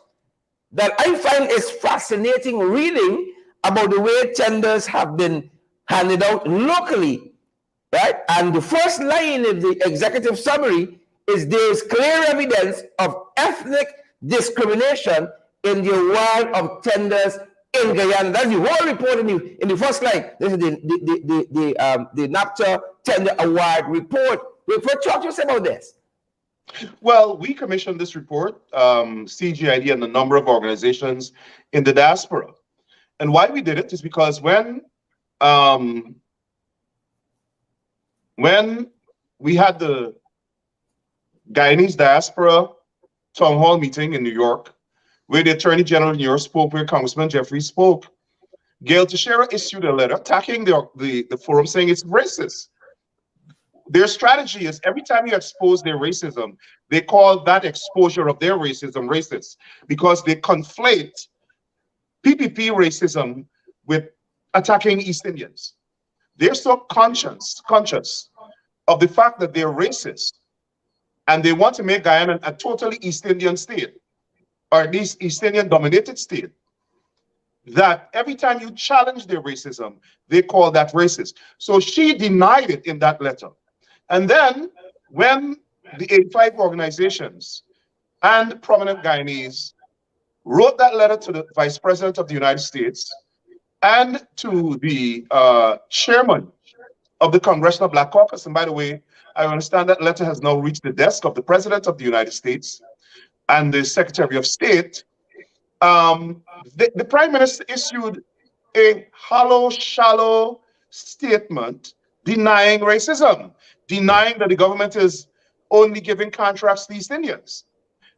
that I find is fascinating reading about the way tenders have been handed out locally, right? And the first line of the executive summary is there is clear evidence of ethnic discrimination in the award of tenders in Guyana. That's the whole report in the first line. This is the NAFTA tender award report. Talk to us about this.
Well, we commissioned this report, CGID and a number of organizations in the diaspora. And why we did it is because when we had the Guyanese diaspora town hall meeting in New York, where the Attorney General in New York spoke, where Congressman Jeffrey spoke, Gail Teixeira issued a letter attacking the forum, saying it's racist. Their strategy is every time you expose their racism, they call that exposure of their racism racist, because they conflate PPP racism with attacking East Indians. They're so conscious of the fact that they're racist, and they want to make Guyana a totally East Indian state, or at least East Indian dominated state, that every time you challenge their racism, they call that racist. So she denied it in that letter. And then when the 85 organizations and prominent Guyanese wrote that letter to the Vice President of the United States and to the chairman of the Congressional Black Caucus, and by the way, I understand that letter has now reached the desk of the President of the United States and the Secretary of State, the Prime Minister issued a hollow, shallow statement denying racism, denying that the government is only giving contracts to East Indians.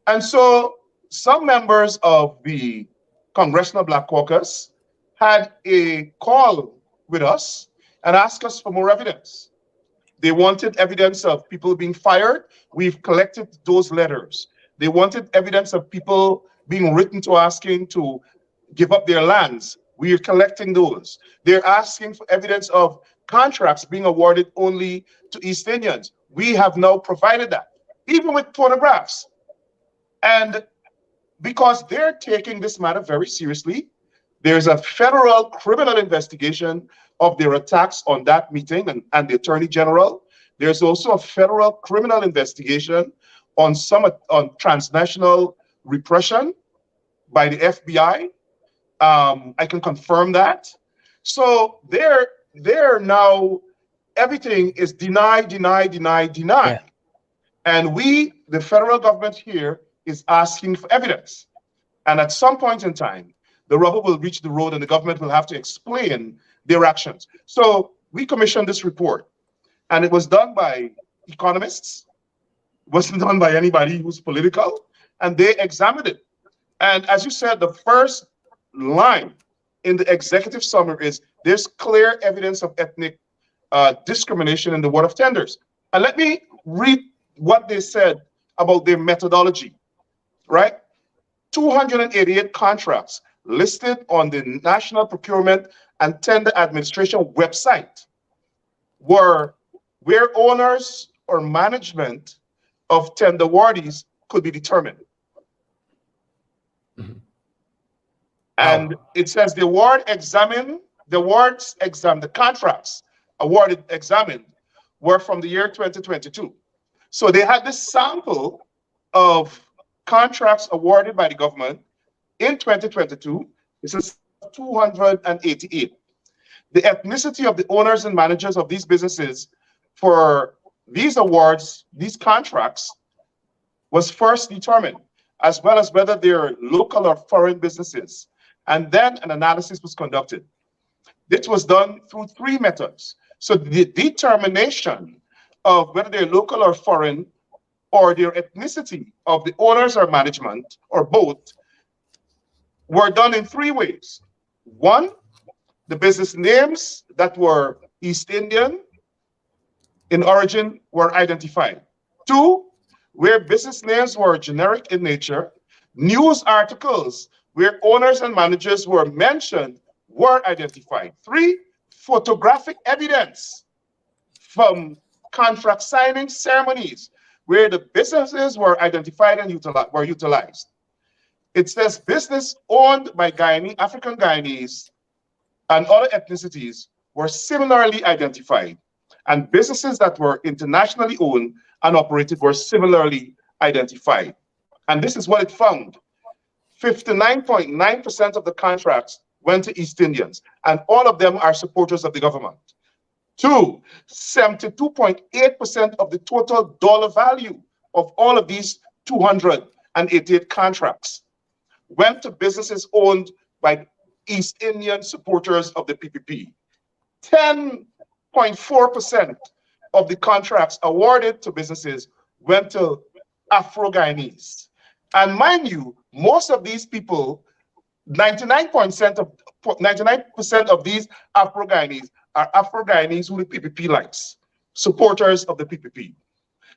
And so some members of the Congressional Black Caucus had a call with us and asked us for more evidence. They wanted evidence of people being fired. We've collected those letters. They wanted evidence of people being written to asking to give up their lands. We are collecting those. They're asking for evidence of contracts being awarded only to East Indians. We have now provided that, even with photographs. And because they're taking this matter very seriously, there's a federal criminal investigation of their attacks on that meeting and the Attorney General. There's also a federal criminal investigation on transnational repression by the FBI. I can confirm that. So they're now, everything is deny. Yeah. And we, the federal government here, is asking for evidence. And at some point in time, the rubber will reach the road and the government will have to explain their actions. So we commissioned this report, and it was done by economists. It wasn't done by anybody who's political, and they examined it. And as you said, the first line in the executive summary is there's clear evidence of ethnic discrimination in the award of tenders. And let me read what they said about their methodology, right? 288 contracts listed on the National Procurement and Tender Administration website were where owners or management of tender awardees could be determined. Mm-hmm. And it says the contracts awarded examined were from the year 2022. So they had this sample of contracts awarded by the government in 2022. This is 288. The ethnicity of the owners and managers of these businesses for these awards, these contracts, was first determined, as well as whether they're local or foreign businesses. And then an analysis was conducted. This was done through 3 methods. So the determination of whether they're local or foreign, or their ethnicity of the owners or management, or both, were done in 3 ways. 1, the business names that were East Indian in origin were identified. 2, where business names were generic in nature, news articles where owners and managers were mentioned were identified. 3, photographic evidence from contract signing ceremonies where the businesses were identified and were utilized. It says business owned by African Guyanese and other ethnicities were similarly identified, and businesses that were internationally owned and operated were similarly identified. And this is what it found. 59.9% of the contracts went to East Indians, and all of them are supporters of the government. 2, 72.8% of the total dollar value of all of these 288 contracts went to businesses owned by East Indian supporters of the PPP. 10.4% of the contracts awarded to businesses went to Afro-Guyanese. And mind you, most of these people, 99% of these Afro-Guyanese are Afro-Guyanese who the PPP likes, supporters of the PPP.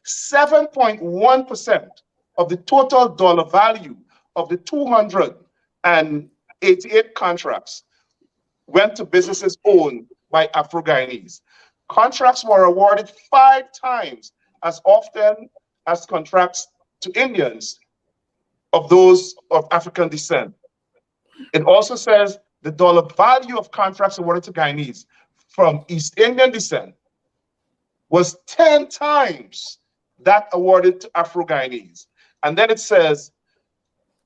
7.1% of the total dollar value of the 288 contracts went to businesses owned by Afro-Guyanese. Contracts were awarded 5 times as often as contracts to Indians of those of African descent. It also says the dollar value of contracts awarded to Guyanese from East Indian descent was 10 times that awarded to Afro-Guyanese. And then it says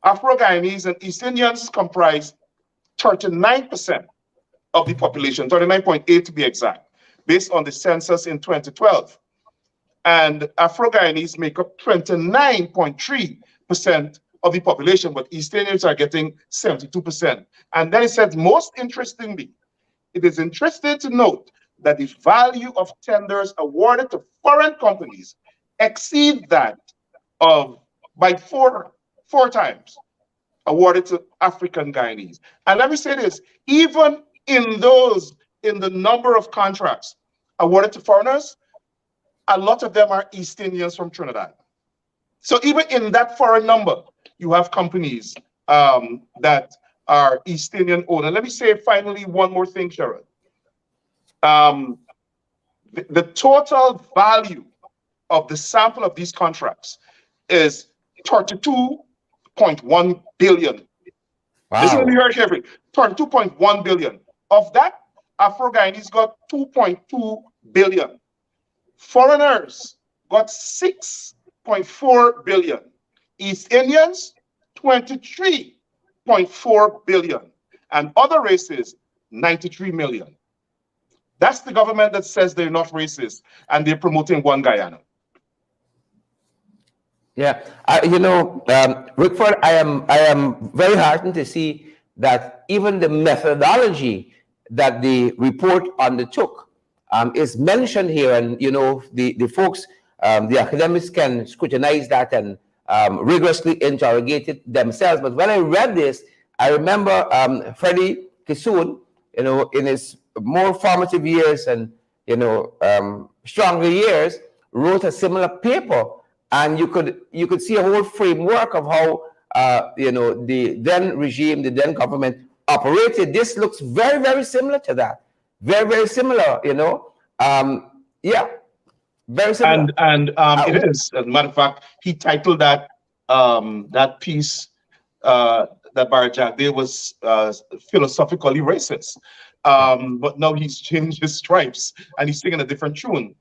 Afro-Guyanese and East Indians comprise 39% of the population, 39.8 to be exact, based on the census in 2012. And Afro-Guyanese make up 29.3% of the population, but East Indians are getting 72%. And then it says, most interestingly, it is interesting to note that the value of tenders awarded to foreign companies exceed that of by four times awarded to African Guyanese. And let me say this, even in the number of contracts awarded to foreigners, a lot of them are East Indians from Trinidad. So even in that foreign number, you have companies that are East Indian owned. And let me say finally one more thing, Sharon. The total value of the sample of these contracts is 32.1 billion.
Wow.
Listen to me very carefully. 32.1 billion. Of that, Afro-Guyanese got 2.2 billion. Foreigners got 6.4 billion. East Indians, 23.4 billion. And other races, 93 million. That's the government that says they're not racist and they're promoting one Guyana.
Yeah, Rickford, I am very heartened to see that even the methodology that the report undertook is mentioned here, and the folks, the academics can scrutinize that and rigorously interrogate it themselves. But when I read this, I remember Freddie Kissoon, in his more formative years and stronger years, wrote a similar paper. And you could see a whole framework of how the then regime, the then government operated. This looks very, very similar to that. Very, very similar. Yeah, very similar.
And it is. As a matter of fact, he titled that piece that Barrett Jack did was philosophically racist. But now he's changed his stripes and he's singing a different tune.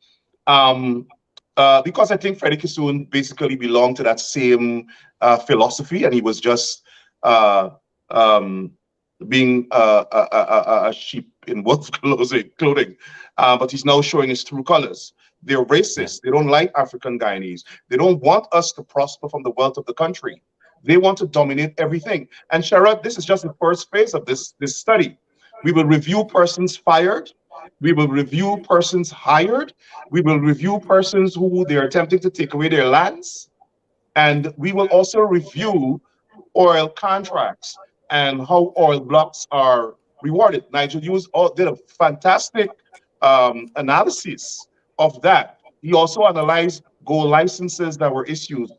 Because I think Freddie Kissoon basically belonged to that same philosophy, and he was just being a sheep in wolf clothing. But he's now showing his true colors. They're racist. They don't like African Guyanese. They don't want us to prosper from the wealth of the country. They want to dominate everything. And Sharad, this is just the first phase of this study. We will review persons fired. We will review persons hired. We will review persons who they're attempting to take away their lands. And we will also review oil contracts and how oil blocks are rewarded. Nigel Hughes did a fantastic analysis of that. He also analyzed gold licenses that were issued,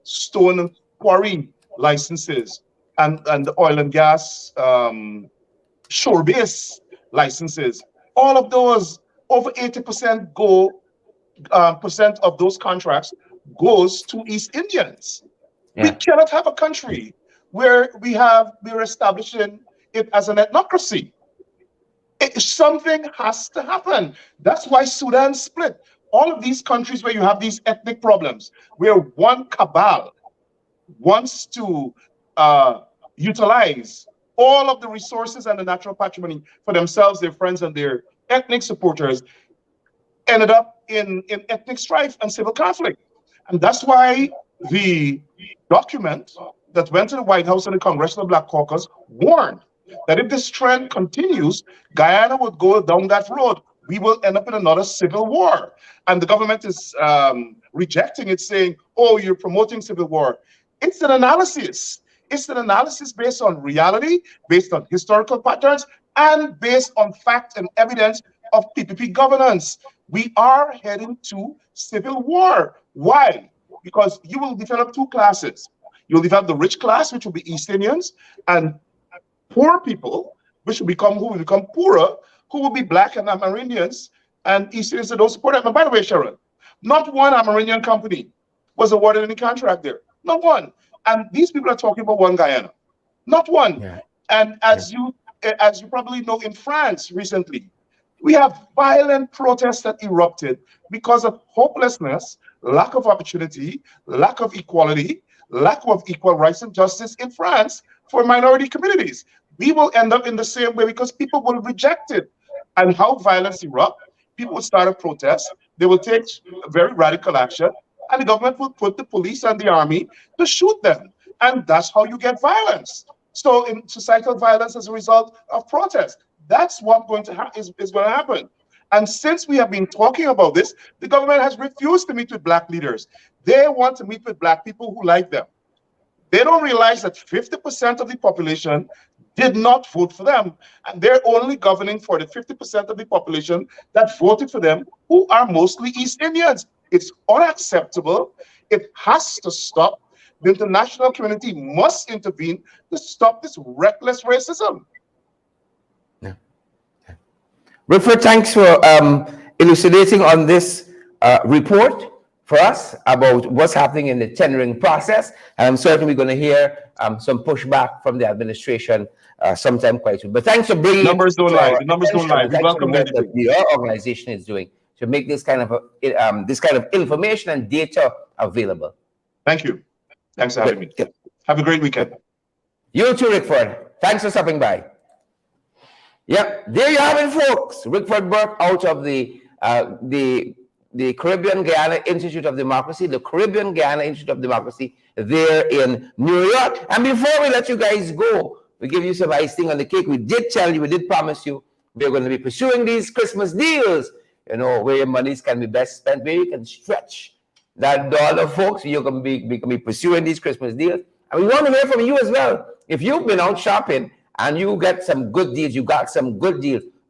stone quarry licenses, and the oil and gas shore base licenses. All of those, over 80% percent of those contracts goes to East Indians. We
Yeah.
cannot have a country where we're establishing it as an ethnocracy. Something has to happen. That's why Sudan split. All of these countries where you have these ethnic problems, where one cabal wants to utilize all of the resources and the natural patrimony for themselves, their friends, and their ethnic supporters, ended up in ethnic strife and civil conflict. And that's why the document that went to the White House and the Congressional Black Caucus warned that if this trend continues, Guyana would go down that road. We will end up in another civil war. And the government is rejecting it, saying, oh, you're promoting civil war. It's an analysis. It's an analysis based on reality, based on historical patterns, and based on fact and evidence of PPP governance. We are heading to civil war. Why? Because you will develop two classes. You'll develop the rich class, which will be East Indians, and poor people, which will become poorer, who will be Black and Amerindians, and East Indians that don't support them. And by the way, Sharon, not one Amerindian company was awarded any contract there. Not one. And these people are talking about one Guyana. Not one.
Yeah.
And as you probably know, in France recently, we have violent protests that erupted because of hopelessness, lack of opportunity, lack of equality, lack of equal rights and justice in France for minority communities. We will end up in the same way because people will reject it. And how violence erupt, people will start a protest, they will take very radical action, and the government will put the police and the army to shoot them. And that's how you get violence. So in societal violence as a result of protest, that's what is going to happen. And since we have been talking about this, the government has refused to meet with Black leaders. They want to meet with Black people who like them. They don't realize that 50% of the population did not vote for them. And they're only governing for the 50% of the population that voted for them, who are mostly East Indians. It's unacceptable. It has to stop. The international community must intervene to stop this reckless racism.
Rickford, thanks for elucidating on this report for us about what's happening in the tendering process. And I'm certain we're going to hear some pushback from the administration sometime quite soon. But thanks for bringing
numbers don't lie. The numbers don't lie. We welcome
that your organization is doing to make this kind of information and data available.
Thank you. Thanks for having me. Have a great weekend.
You too, Rickford. Thanks for stopping by. Yep, there you have it, folks. Rickford Burke out of the Caribbean Guyana Institute of Democracy, the Caribbean Guyana Institute of Democracy there in New York. And before we let you guys go, we give you some icing on the cake. We did tell you, we did promise you, we're going to be pursuing these Christmas deals, you know, where your monies can be best spent, where you can stretch that dollar, folks. You're going to be pursuing these Christmas deals. And we want to hear from you as well. If you've been out shopping and you get some good deals,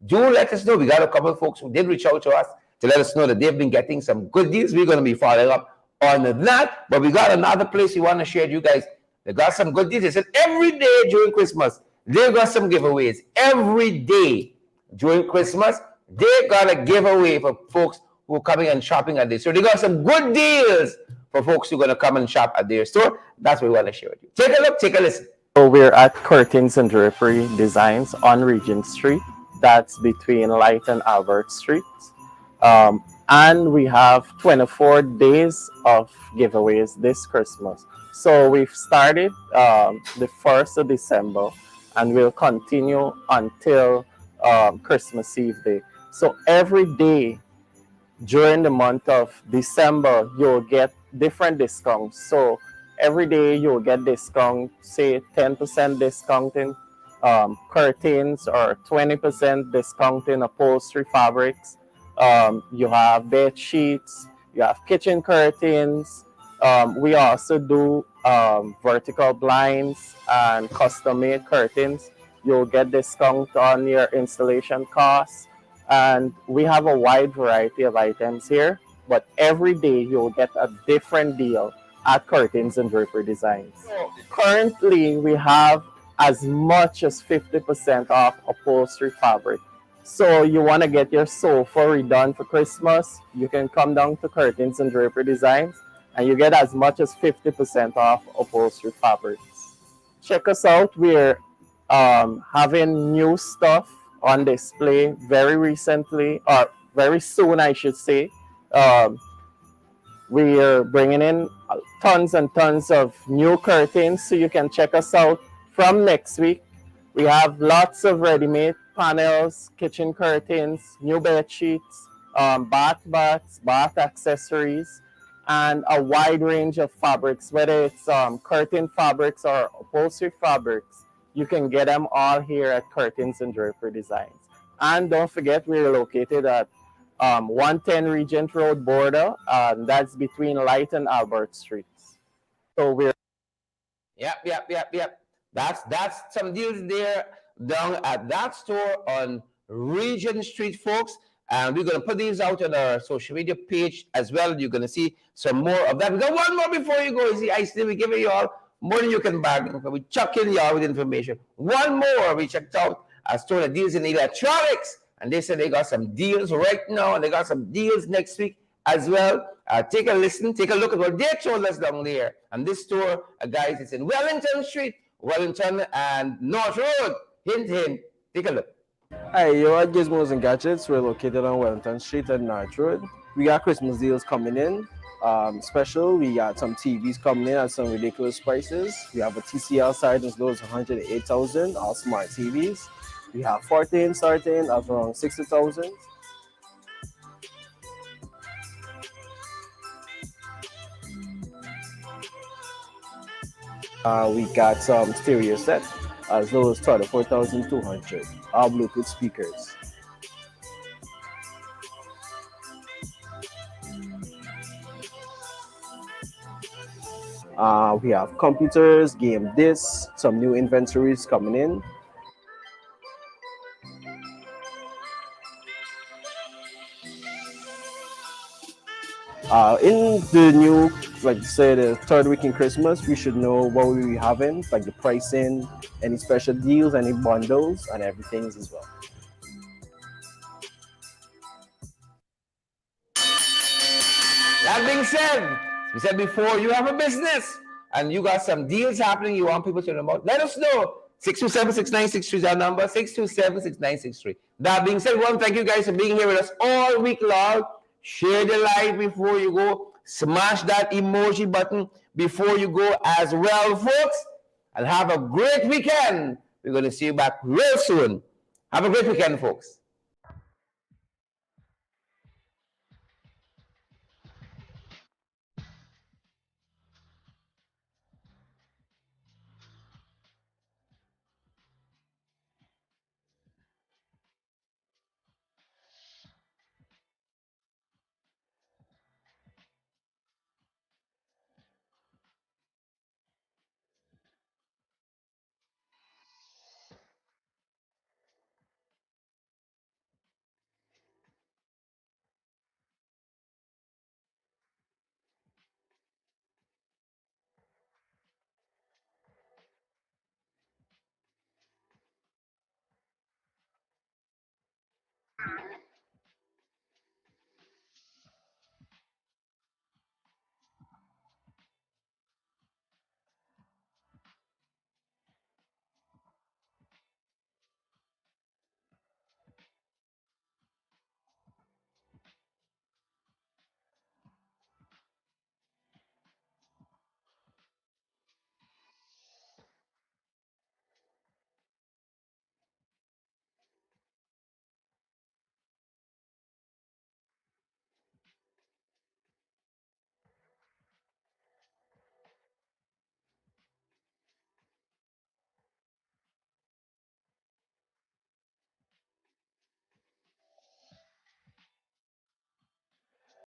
do let us know. We got a couple of folks who did reach out to us to let us know that they've been getting some good deals. We're going to be following up on that. But we got another place we want to share with you guys. They got some good deals. They said every day during Christmas, they got some giveaways. Every day during Christmas, they got a giveaway for folks who are coming and shopping at this. So they got some good deals for folks who are going to come and shop at their store. That's what we want to share with you. Take a look, take a listen.
So we're at Curtains and Drapery Designs on Regent Street. That's between Light and Albert Streets. And we have 24 days of giveaways this Christmas. So we've started the 1st of December and we'll continue until Christmas Eve Day. So every day during the month of December, you'll get different discounts. So every day you'll get discount, say 10% discount in curtains or 20% discount in upholstery fabrics. You have bed sheets, you have kitchen curtains. We also do vertical blinds and custom-made curtains. You'll get discount on your installation costs. And we have a wide variety of items here, but every day you'll get a different deal at Curtains and Drapery Designs. Currently, we have as much as 50% off upholstery fabric. So you want to get your sofa redone for Christmas, you can come down to Curtains and Drapery Designs and you get as much as 50% off upholstery fabrics. Check us out. We're having new stuff on display very recently, or very soon, I should say. We are bringing in tons and tons of new curtains, so you can check us out from next week. We have lots of ready-made panels, kitchen curtains, new bed sheets, bath mats, bath accessories, and a wide range of fabrics, whether it's curtain fabrics or upholstery fabrics. You can get them all here at Curtains and Drapery Designs. And don't forget, we're located at 110 Regent Road border. That's between Light and Albert Streets. So we're
Yep. That's some deals there down at that store on Regent Street, folks. And we're going to put these out on our social media page as well. You're going to see some more of that. We got one more before you go. You see, I still be giving you all more than you can bag. We chuck in y'all with information. One more. We checked out a store that deals in electronics. And they said they got some deals right now. And they got some deals next week as well. Take a listen. Take a look at what they told us down there. And this store, guys, it's in Wellington Street, Wellington and North Road. Hint, hint. Take a look.
Hi, you're at Gizmos and Gadgets. We're located on Wellington Street and North Road. We got Christmas deals coming in. Special, we got some TVs coming in at some ridiculous prices. We have a TCL side as low as 108,000, all smart TVs. We have 14 starting at around 60,000. We got some stereo set as low as 24,200, all Bluetooth speakers. We have computers, game discs, some new inventories coming in. In the new, like say the third week in Christmas, we should know what we'll be having, like the pricing, any special deals, any bundles, and everything as well.
That being said, we said before, you have a business and you got some deals happening you want people to know about, let us know. 627-6963 is our number, 627-6963. That being said, we want to thank you guys for being here with us all week long. Share the live before you go. Smash that emoji button before you go as well, folks. And have a great weekend. We're going to see you back real soon. Have a great weekend, folks.